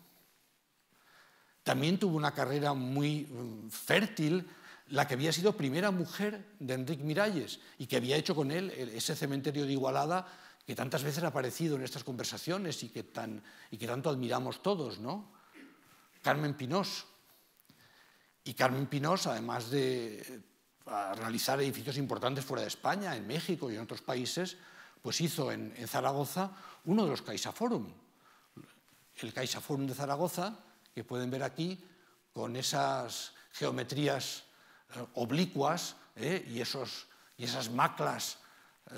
También tuvo una carrera muy fértil la que había sido primera mujer de Enric Miralles y que había hecho con él ese cementerio de Igualada que tantas veces ha aparecido en estas conversaciones y que tanto admiramos todos, ¿no? Carmen Pinós. Y Carmen Pinós, además de realizar edificios importantes fuera de España, en México y en otros países, pues hizo en Zaragoza uno de los CaixaForum. El CaixaForum de Zaragoza, que pueden ver aquí, con esas geometrías oblicuas y esas maclas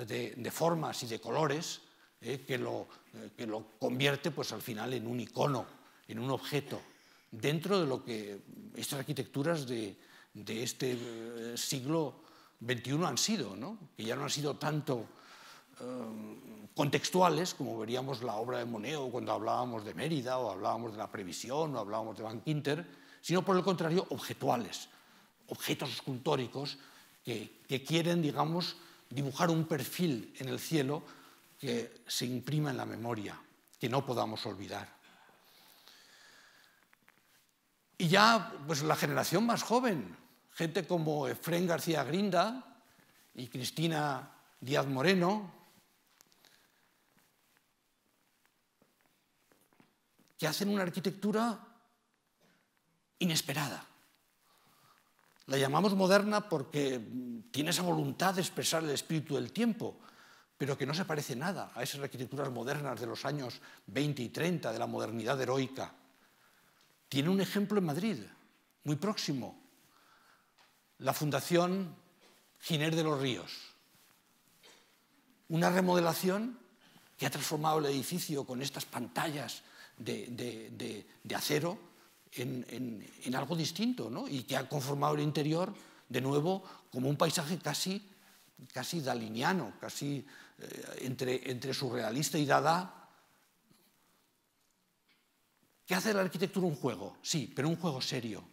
de formas y de colores que lo convierte, pues, al final en un icono, en un objeto, dentro de lo que estas arquitecturas de este siglo XXI han sido, ¿no? Que ya no han sido tanto contextuales, como veríamos la obra de Monet o cuando hablábamos de Mérida o hablábamos de la Previsión o hablábamos de Van Quinter, sino por el contrario objetuales, objetos escultóricos que quieren, digamos, dibujar un perfil en el cielo que se imprima en la memoria, que no podamos olvidar. Y ya, pues, la generación más joven, gente como Efrén García Grinda y Cristina Díaz Moreno, que hacen una arquitectura inesperada. La llamamos moderna porque tiene esa voluntad de expresar el espíritu del tiempo, pero que no se parece nada a esas arquitecturas modernas de los años 20 y 30, de la modernidad heroica. Tiene un ejemplo en Madrid, muy próximo, la Fundación Giner de los Ríos. una remodelación que ha transformado el edificio con estas pantallas de acero en algo distinto, ¿no? Y que ha conformado el interior de nuevo como un paisaje casi daliniano, casi entre surrealista y dada. ¿Qué hace de la arquitectura un juego? Sí, pero un juego serio.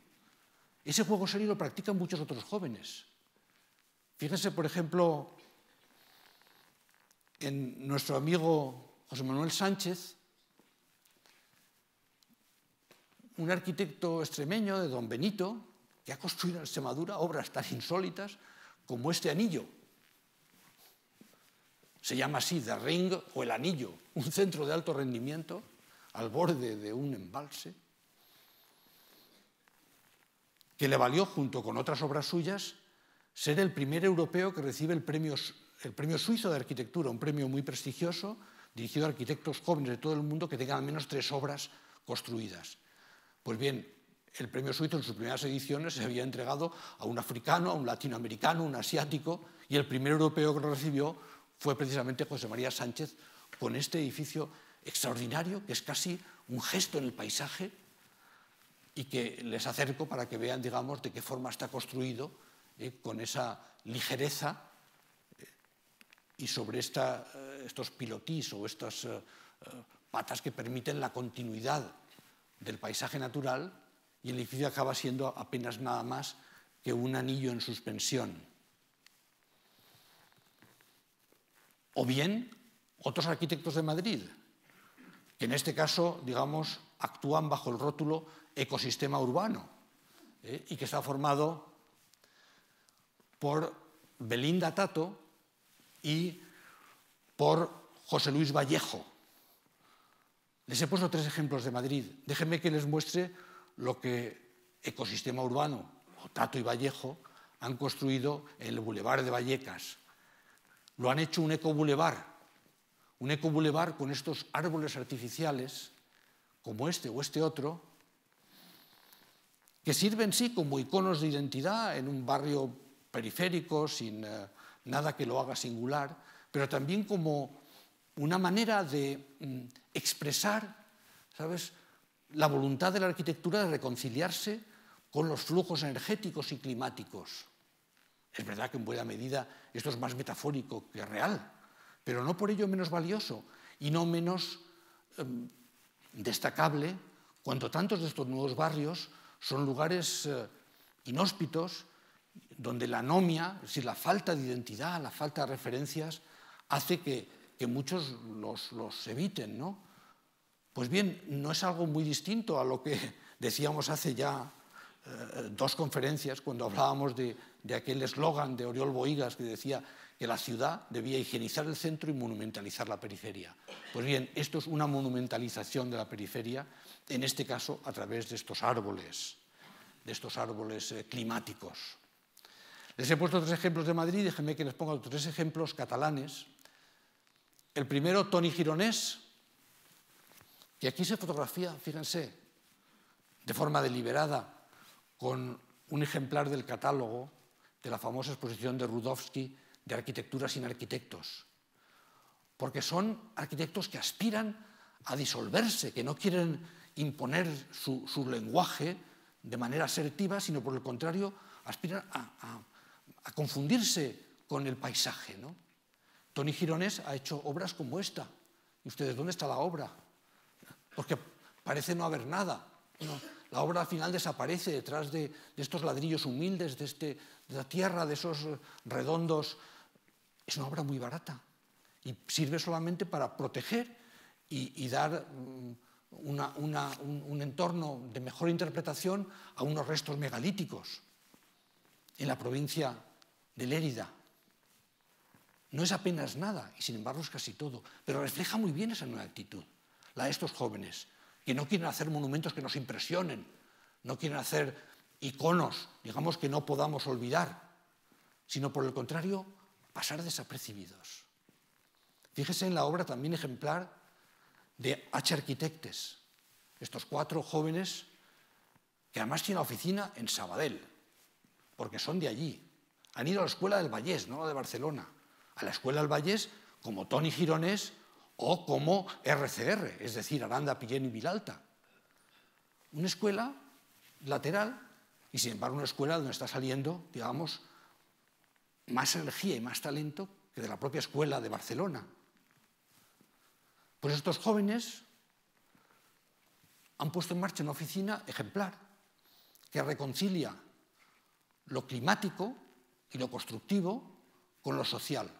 Ese juego serio lo practican muchos otros jóvenes. Fíjense, por ejemplo, en nuestro amigo José Manuel Sánchez, un arquitecto extremeño de Don Benito, que ha construido en Extremadura obras tan insólitas como este anillo. Se llama así, The Ring o el Anillo, un centro de alto rendimiento al borde de un embalse, que le valió, junto con otras obras suyas, ser el primer europeo que recibe el premio suizo de arquitectura, un premio muy prestigioso, dirigido a arquitectos jóvenes de todo el mundo que tengan al menos 3 obras construidas. Pues bien, el premio suizo en sus primeras ediciones se había entregado a un africano, a un latinoamericano, a un asiático, y el primer europeo que lo recibió fue precisamente José María Sánchez, con este edificio extraordinario, que es casi un gesto en el paisaje, y que les acerco para que vean, digamos, de qué forma está construido, con esa ligereza, y sobre estos pilotís o estas patas que permiten la continuidad del paisaje natural, y el edificio acaba siendo apenas nada más que un anillo en suspensión. O bien, otros arquitectos de Madrid, que en este caso, digamos, actúan bajo el rótulo ecosistema urbano, y que está formado por Belinda Tato y por José Luis Vallejo. Les he puesto 3 ejemplos de Madrid. Déjenme que les muestre lo que Ecosistema Urbano, o Tato y Vallejo, han construido en el Boulevard de Vallecas. Lo han hecho un ecobulevar con estos árboles artificiales, como este o este otro, que sirven sí como iconos de identidad en un barrio periférico, sin nada que lo haga singular, pero también como una manera de expresar, ¿sabes?, la voluntad de la arquitectura de reconciliarse con los flujos energéticos y climáticos. Es verdad que en buena medida esto es más metafórico que real, pero no por ello menos valioso y no menos destacable cuando tantos de estos nuevos barrios son lugares inhóspitos, donde la anomia, es decir, la falta de identidad, la falta de referencias, hace que muchos los eviten, ¿no? Pues bien, no es algo muy distinto a lo que decíamos hace ya 2 conferencias, cuando hablábamos de aquel eslogan de Oriol Bohigas que decía que la ciudad debía higienizar el centro y monumentalizar la periferia. Pues bien, esto es una monumentalización de la periferia, en este caso a través de estos árboles climáticos. Les he puesto 3 ejemplos de Madrid, déjenme que les ponga 3 ejemplos catalanes. El primero, Toni Gironès, que aquí se fotografía, fíjense, de forma deliberada, con un ejemplar del catálogo de la famosa exposición de Rudowski de Arquitectura sin arquitectos, porque son arquitectos que aspiran a disolverse, que no quieren imponer su lenguaje de manera asertiva, sino por el contrario, aspiran a confundirse con el paisaje, ¿no? Toni Gironès ha hecho obras como esta. ¿Y ustedes dónde está la obra? Porque parece no haber nada. No, la obra al final desaparece detrás de estos ladrillos humildes, de la tierra, de esos redondos. Es una obra muy barata y sirve solamente para proteger y dar un entorno de mejor interpretación a unos restos megalíticos en la provincia de Lérida. No es apenas nada y sin embargo es casi todo, pero refleja muy bien esa nueva actitud, la de estos jóvenes, que no quieren hacer monumentos que nos impresionen, no quieren hacer iconos, digamos, que no podamos olvidar, sino por el contrario, pasar desapercibidos. Fíjese en la obra también ejemplar de H. Arquitectes, estos 4 jóvenes que además tienen la oficina en Sabadell, porque son de allí. Han ido a la Escuela del Vallès, no a la de Barcelona. A la Escuela del Vallès como Toni Gironès o como RCR, es decir, Aranda, Pillén y Vilalta. Una escuela lateral y, sin embargo, una escuela donde está saliendo, digamos, más energía y más talento que de la propia escuela de Barcelona. Pues estos jóvenes han puesto en marcha una oficina ejemplar que reconcilia lo climático y lo constructivo con lo social.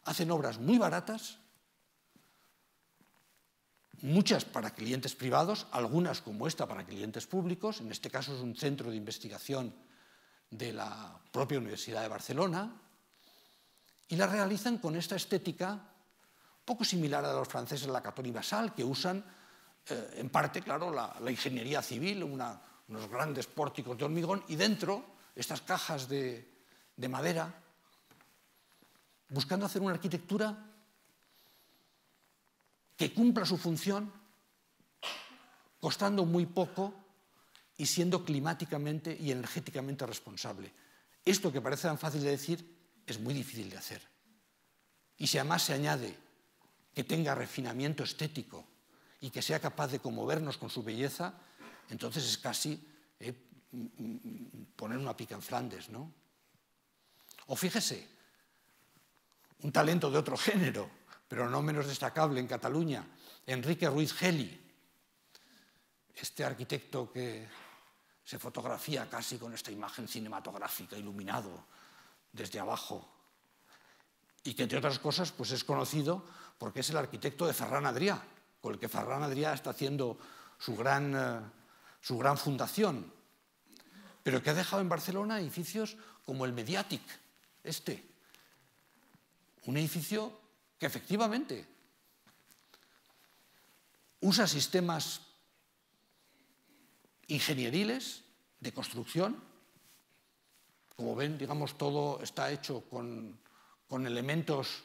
Hacen obras muy baratas, muchas para clientes privados, algunas como esta para clientes públicos. En este caso es un centro de investigación de la propia Universidad de Barcelona, y la realizan con esta estética poco similar a los franceses, la Caton y Basal, que usan en parte, claro, la ingeniería civil, unos grandes pórticos de hormigón, y dentro estas cajas de madera, buscando hacer una arquitectura que cumpla su función, costando muy poco y siendo climáticamente y energéticamente responsable. Esto, que parece tan fácil de decir, es muy difícil de hacer. Y si además se añade que tenga refinamiento estético y que sea capaz de conmovernos con su belleza, entonces es casi poner una pica en Flandes, ¿no? O fíjese, un talento de otro género, pero no menos destacable en Cataluña, Enrique Ruiz Geli, este arquitecto que se fotografía casi con esta imagen cinematográfica, iluminado desde abajo, y que, entre otras cosas, pues es conocido porque es el arquitecto de Ferran Adrià, con el que Ferran Adrià está haciendo su gran fundación, pero que ha dejado en Barcelona edificios como el Mediàtic, un edificio que efectivamente usa sistemas ingenieriles de construcción. Como ven, digamos, todo está hecho con elementos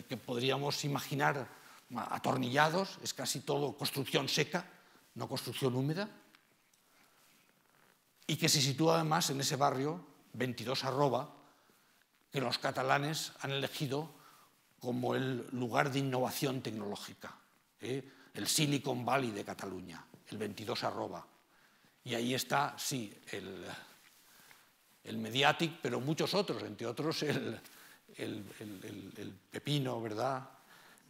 que podríamos imaginar atornillados, es casi todo construcción seca, no construcción húmeda, y que se sitúa además en ese barrio 22 Arroba, que los catalanes han elegido como el lugar de innovación tecnológica, el Silicon Valley de Cataluña, el 22 Arroba. Y ahí está, sí, el Mediàtic, pero muchos otros, entre otros el Pepino, ¿verdad?,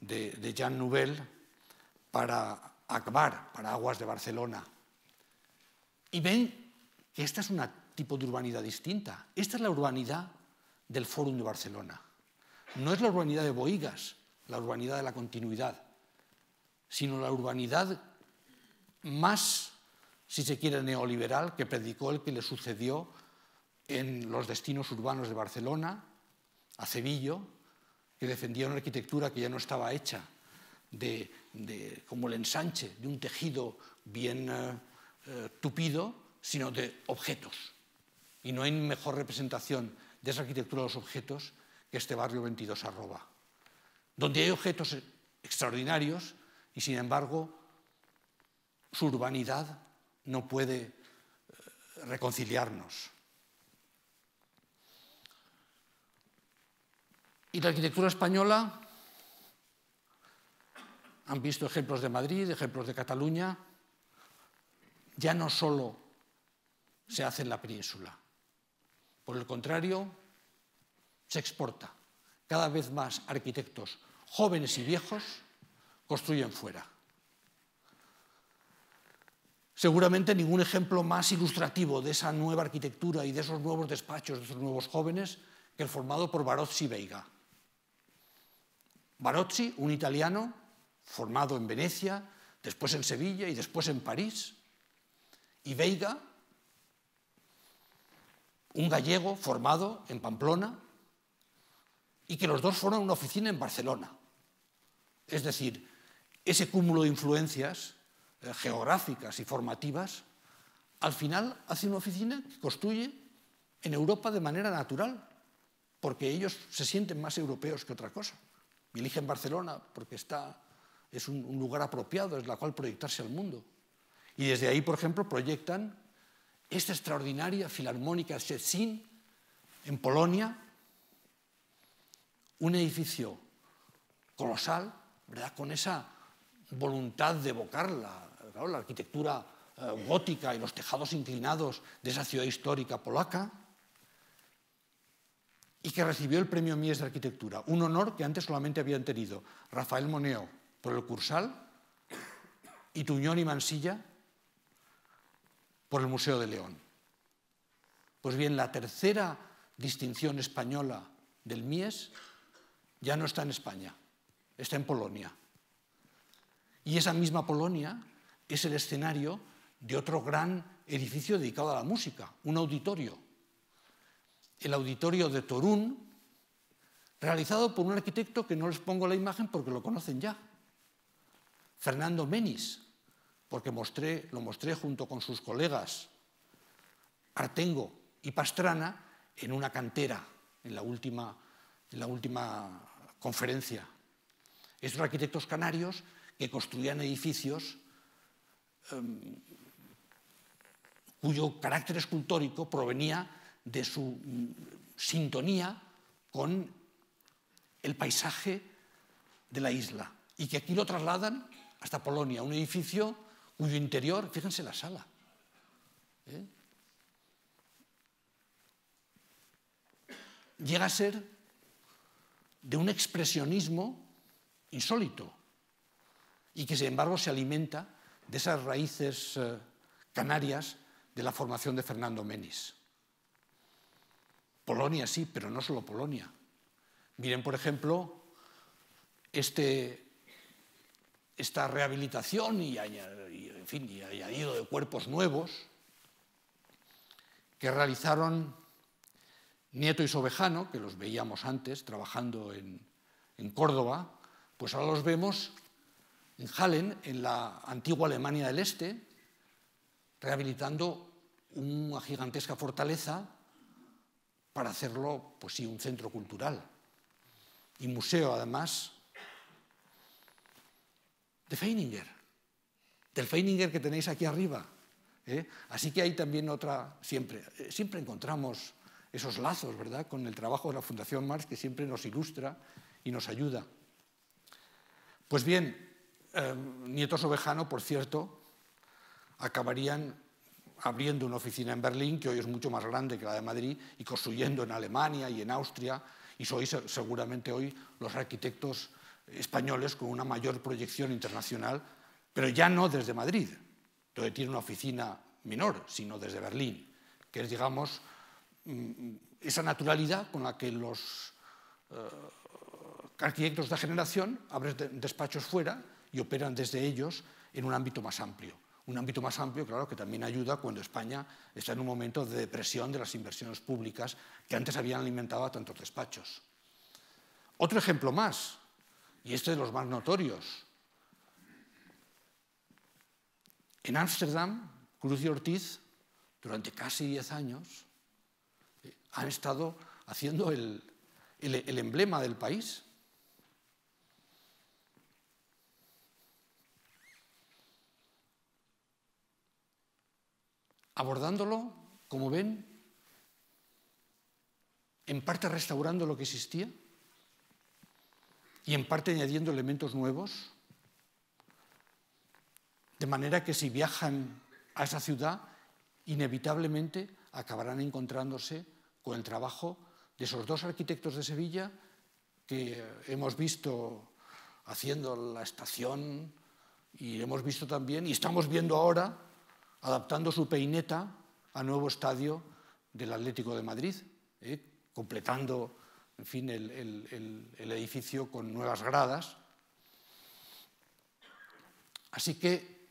de Jean Nouvel para Akbar, para Aguas de Barcelona. Y ven que esta es un tipo de urbanidad distinta. Esta es la urbanidad del Fórum de Barcelona. No es la urbanidad de Bohigas, la urbanidad de la continuidad, sino la urbanidad más, si se quiere, neoliberal, que predicó el que le sucedió en los destinos urbanos de Barcelona, Acevillo, que defendía una arquitectura que ya no estaba hecha como el ensanche de un tejido bien tupido, sino de objetos. Y no hay mejor representación de esa arquitectura de los objetos que este barrio 22 Arroba, donde hay objetos extraordinarios y, sin embargo, su urbanidad no puede reconciliarnos. Y la arquitectura española, han visto ejemplos de Madrid, ejemplos de Cataluña, ya no solo se hace en la península. Por el contrario, se exporta. Cada vez más arquitectos jóvenes y viejos construyen fuera. Seguramente ningún ejemplo más ilustrativo de esa nueva arquitectura y de esos nuevos despachos, de esos nuevos jóvenes, que el formado por Barozzi Veiga. Barozzi, un italiano formado en Venecia, después en Sevilla y después en París, y Veiga, un gallego formado en Pamplona, y que los dos forman una oficina en Barcelona. Es decir, ese cúmulo de influencias geográficas y formativas, al final hace una oficina que construye en Europa de manera natural, porque ellos se sienten más europeos que otra cosa. Y eligen Barcelona porque es un lugar apropiado desde el cual proyectarse al mundo. Y desde ahí, por ejemplo, proyectan esta extraordinaria Filarmónica Szczecin en Polonia, un edificio colosal, ¿verdad? Con esa voluntad de evocar la arquitectura gótica y los tejados inclinados de esa ciudad histórica polaca, y que recibió el premio Mies de Arquitectura, un honor que antes solamente habían tenido Rafael Moneo por el Cursal y Tuñón y Mansilla por el Museo de León. Pues bien, la tercera distinción española del Mies ya no está en España, está en Polonia. Y esa misma Polonia es el escenario de otro gran edificio dedicado a la música, un auditorio. El auditorio de Torún, realizado por un arquitecto que no les pongo la imagen porque lo conocen ya, Fernando Menis, porque lo mostré junto con sus colegas Artengo y Pastrana en una cantera, en la última conferencia. Estos arquitectos canarios que construían edificios cuyo carácter escultórico provenía de su sintonía con el paisaje de la isla, y que aquí lo trasladan hasta Polonia, un edificio cuyo interior, fíjense la sala, llega a ser de un expresionismo insólito y que sin embargo se alimenta de esas raíces canarias de la formación de Fernando Menis. Polonia sí, pero no solo Polonia. Miren, por ejemplo, esta rehabilitación y añadido de cuerpos nuevos que realizaron Nieto y Sobejano, que los veíamos antes trabajando en Córdoba, pues ahora los vemos en Hallen, en la antigua Alemania del Este, rehabilitando una gigantesca fortaleza para hacerlo, pues sí, un centro cultural y museo, además, de Feininger, del Feininger que tenéis aquí arriba. Así que hay también siempre encontramos esos lazos, ¿verdad?, con el trabajo de la Fundación Marx, que siempre nos ilustra y nos ayuda. Pues bien, Nieto Sobejano, por cierto, acabarían abriendo una oficina en Berlín, que hoy es mucho más grande que la de Madrid, y construyendo en Alemania y en Austria, y sois seguramente hoy los arquitectos españoles con una mayor proyección internacional, pero ya no desde Madrid, donde tiene una oficina menor, sino desde Berlín, que es, digamos, esa naturalidad con la que los arquitectos de generación abren despachos fuera y operan desde ellos en un ámbito más amplio. Un ámbito más amplio, claro, que también ayuda cuando España está en un momento de depresión de las inversiones públicas que antes habían alimentado a tantos despachos. Otro ejemplo más, y este de los más notorios. En Ámsterdam, Cruz y Ortiz, durante casi 10 años, han estado haciendo el emblema del país. Abordándolo, como ven, en parte restaurando lo que existía y en parte añadiendo elementos nuevos, de manera que si viajan a esa ciudad, inevitablemente acabarán encontrándose con el trabajo de esos dos arquitectos de Sevilla que hemos visto haciendo la estación y hemos visto también, y estamos viendo ahora, adaptando su peineta al nuevo estadio del Atlético de Madrid, completando, en fin, el edificio con nuevas gradas. Así que,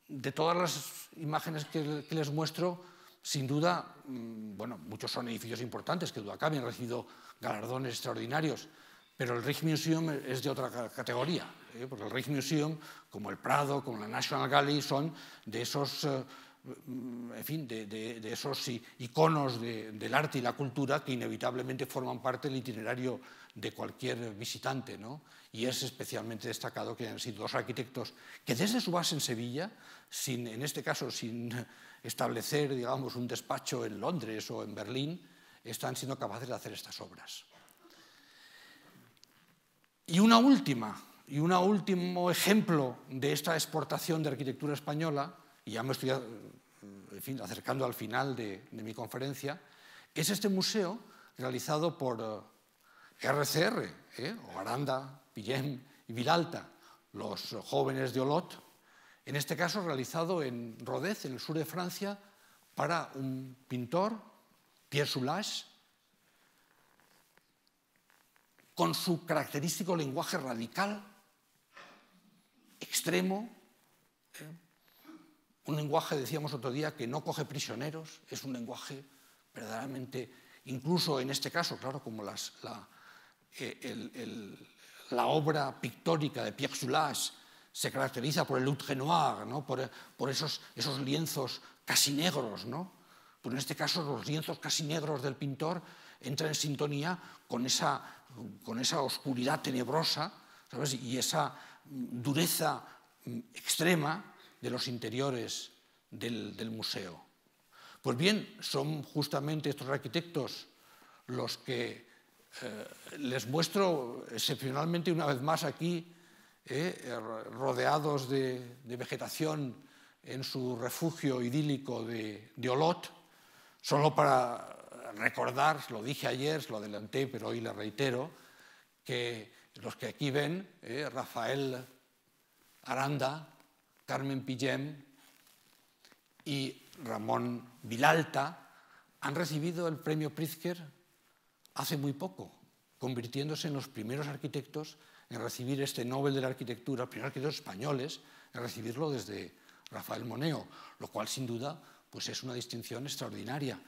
de todas las imágenes que les muestro, sin duda, bueno, muchos son edificios importantes que duda cabe, han recibido galardones extraordinarios, pero el Rijksmuseum es de otra categoría, porque el Rijksmuseum, como el Prado, como la National Gallery, son de esos, en fin, de esos iconos del arte y la cultura que inevitablemente forman parte del itinerario de cualquier visitante, ¿no? Y es especialmente destacado que hayan sido dos arquitectos que desde su base en Sevilla, en este caso sin establecer, digamos, un despacho en Londres o en Berlín, están siendo capaces de hacer estas obras. Y un último ejemplo de esta exportación de arquitectura española, y ya me estoy acercando al final de mi conferencia, es este museo realizado por RCR, o Aranda, Pillem y Vilalta, los jóvenes de Olot, en este caso realizado en Rodez, en el sur de Francia, para un pintor, Pierre Soulages, con su característico lenguaje radical, extremo, un lenguaje, decíamos otro día, que no coge prisioneros, es un lenguaje verdaderamente, incluso en este caso, claro, como la obra pictórica de Pierre Soulages se caracteriza por el outre noir, ¿no? por esos lienzos casi negros, ¿no? Pues en este caso los lienzos casi negros del pintor entran en sintonía con esa oscuridad tenebrosa, ¿sabes? Y esa dureza extrema de los interiores del museo. Pues bien, son justamente estos arquitectos los que les muestro excepcionalmente una vez más aquí, rodeados de vegetación en su refugio idílico de Olot, solo para recordar, lo dije ayer, lo adelanté, pero hoy le reitero, que los que aquí ven, Rafael Aranda, Carmen Pillem y Ramón Vilalta, han recibido el premio Pritzker hace muy poco, convirtiéndose en los primeros arquitectos en recibir este Nobel de la Arquitectura, primeros arquitectos españoles en recibirlo desde Rafael Moneo, lo cual sin duda pues es una distinción extraordinaria.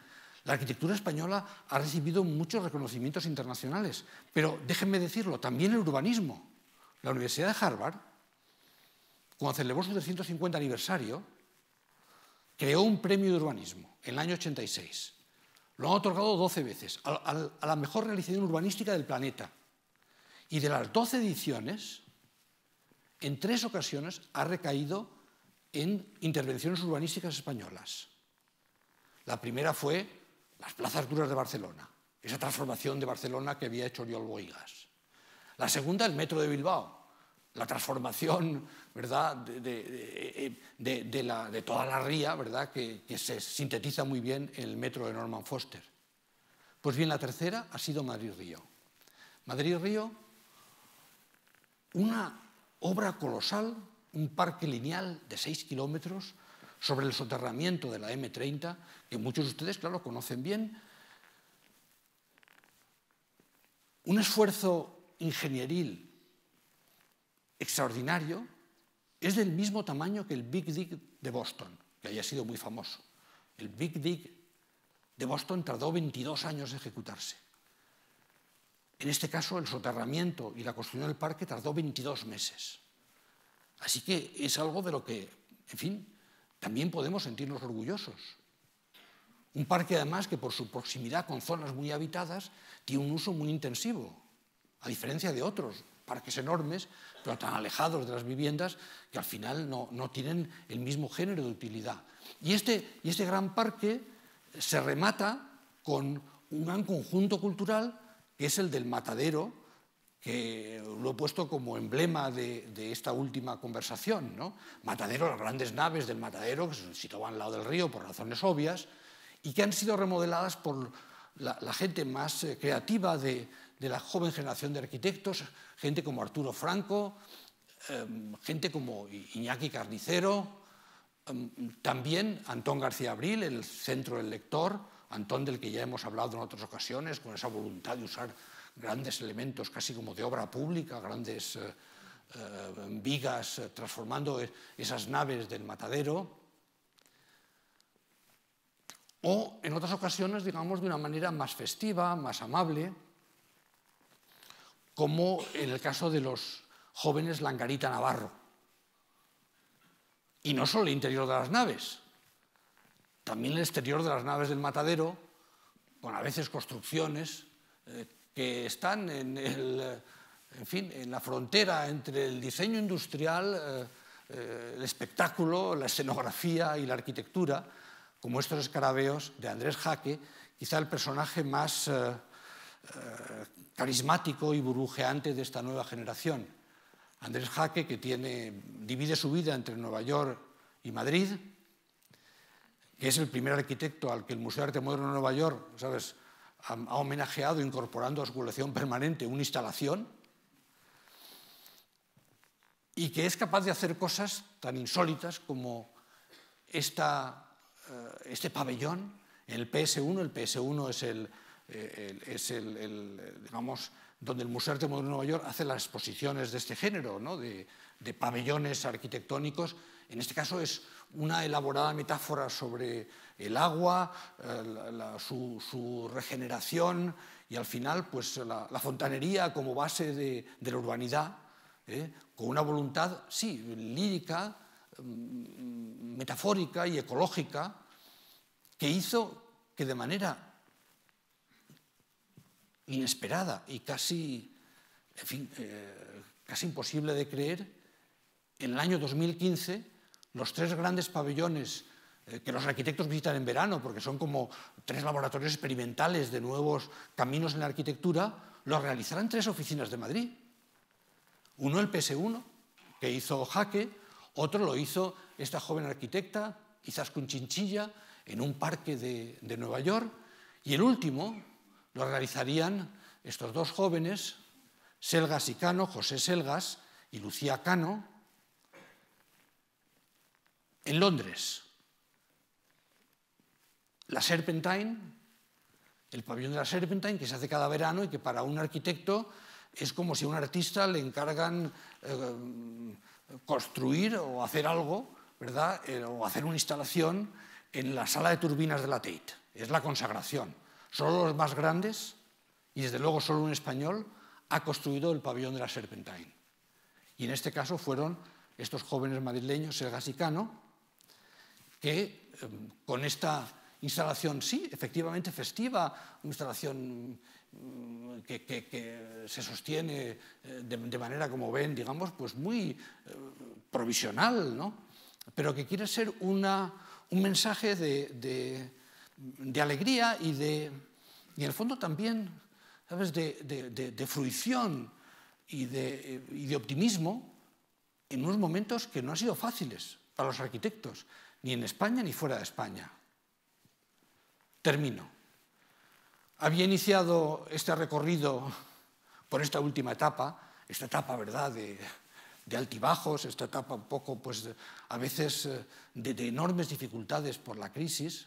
La arquitectura española ha recibido muchos reconocimientos internacionales, pero déjenme decirlo, también el urbanismo. La Universidad de Harvard, cuando celebró su 350 aniversario, creó un premio de urbanismo en el año 86. Lo han otorgado 12 veces, a la mejor realización urbanística del planeta. Y de las 12 ediciones, en 3 ocasiones ha recaído en intervenciones urbanísticas españolas. La primera fue las plazas duras de Barcelona, esa transformación de Barcelona que había hecho Oriol Bohigas. La segunda, el metro de Bilbao, la transformación, ¿verdad?, de toda la ría, ¿verdad?, que se sintetiza muy bien en el metro de Norman Foster. Pues bien, la tercera ha sido Madrid-Río. Madrid-Río, una obra colosal, un parque lineal de 6 kilómetros sobre el soterramiento de la M30, que muchos de ustedes, claro, conocen bien. Un esfuerzo ingenieril extraordinario, es del mismo tamaño que el Big Dig de Boston, que haya sido muy famoso. El Big Dig de Boston tardó 22 años en ejecutarse. En este caso, el soterramiento y la construcción del parque tardó 22 meses. Así que es algo de lo que, en fin, también podemos sentirnos orgullosos. Un parque, además, que por su proximidad con zonas muy habitadas, tiene un uso muy intensivo, a diferencia de otros parques enormes, pero tan alejados de las viviendas, que al final no tienen el mismo género de utilidad. Y este gran parque se remata con un gran conjunto cultural, que es el del Matadero, que lo he puesto como emblema de esta última conversación, ¿no? Matadero, las grandes naves del Matadero, que se situaban al lado del río por razones obvias, y que han sido remodeladas por la gente más creativa de la joven generación de arquitectos, gente como Arturo Franco, gente como Iñaki Carnicero, también Antón García Abril, el Centro del Lector, Antón del que ya hemos hablado en otras ocasiones, con esa voluntad de usar grandes elementos casi como de obra pública, grandes vigas, transformando esas naves del Matadero. O en otras ocasiones, digamos, de una manera más festiva, más amable, como en el caso de los jóvenes Langarita Navarro. Y no solo el interior de las naves, también el exterior de las naves del Matadero, con a veces construcciones que están en la frontera entre el diseño industrial, el espectáculo, la escenografía y la arquitectura, como estos escarabeos de Andrés Jaque, quizá el personaje más carismático y burbujeante de esta nueva generación. Andrés Jaque, que divide su vida entre Nueva York y Madrid, que es el primer arquitecto al que el Museo de Arte Moderno de Nueva York, ¿sabes?, ha homenajeado incorporando a su colección permanente una instalación, y que es capaz de hacer cosas tan insólitas como este pabellón en el PS1. El PS1 es digamos, donde el Museo de Arte Moderno de Nueva York hace las exposiciones de este género, ¿no?, de pabellones arquitectónicos. En este caso es una elaborada metáfora sobre el agua, su regeneración y al final pues, la fontanería como base de la urbanidad, con una voluntad, sí, lírica, metafórica y ecológica, que hizo que de manera inesperada y casi, en fin, casi imposible de creer, en el año 2015 los 3 grandes pabellones que los arquitectos visitan en verano, porque son como 3 laboratorios experimentales de nuevos caminos en la arquitectura, los realizarán 3 oficinas de Madrid. Uno el PS1, que hizo Jaque, otro lo hizo esta joven arquitecta, Izaskun Chinchilla, en un parque de Nueva York, y el último lo realizarían estos 2 jóvenes, Selgas y Cano, José Selgas y Lucía Cano, en Londres. La Serpentine, el pabellón de la Serpentine, que se hace cada verano y que para un arquitecto es como si a un artista le encargan construir o hacer algo, ¿verdad?, o hacer una instalación en la sala de turbinas de la Tate. Es la consagración. Solo los más grandes, y desde luego solo un español, ha construido el pabellón de la Serpentine. Y en este caso fueron estos jóvenes madrileños, Selgas y Cano, que con esta instalación, sí, efectivamente festiva, una instalación que se sostiene de manera, como ven, digamos, pues muy provisional, ¿no?, pero que quiere ser un mensaje de alegría y en el fondo también, ¿sabes?, de fruición y de optimismo en unos momentos que no han sido fáciles para los arquitectos, ni en España ni fuera de España. Termino. Había iniciado este recorrido por esta última etapa, ¿verdad?, de altibajos, esta etapa un poco, pues, a veces de enormes dificultades por la crisis,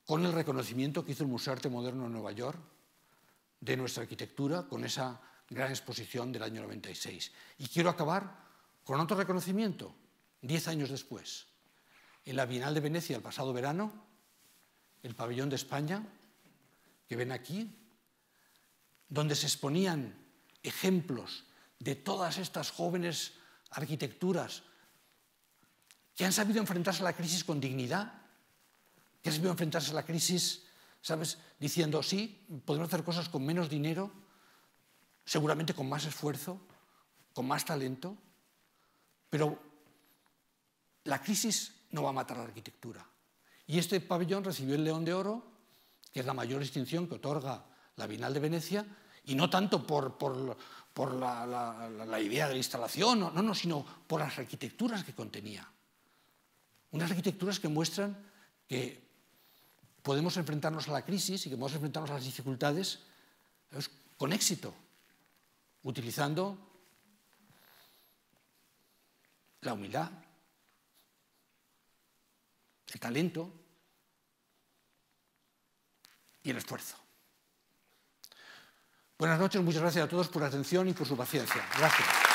con el reconocimiento que hizo el Museo de Arte Moderno de Nueva York de nuestra arquitectura, con esa gran exposición del año 96. Y quiero acabar con otro reconocimiento, 10 años después. En la Bienal de Venecia, el pasado verano, el pabellón de España, que ven aquí, donde se exponían ejemplos de todas estas jóvenes arquitecturas que han sabido enfrentarse a la crisis con dignidad, que han sabido enfrentarse a la crisis, ¿sabes?, diciendo, sí, podemos hacer cosas con menos dinero, seguramente con más esfuerzo, con más talento, pero la crisis no va a matar a la arquitectura. Y este pabellón recibió el León de Oro, que es la mayor distinción que otorga la Bienal de Venecia, y no tanto por la idea de la instalación, no, sino por las arquitecturas que contenía. Unas arquitecturas que muestran que podemos enfrentarnos a la crisis y que podemos enfrentarnos a las dificultades con éxito, utilizando la humildad, el talento y el esfuerzo. Buenas noches, muchas gracias a todos por la atención y por su paciencia. Gracias.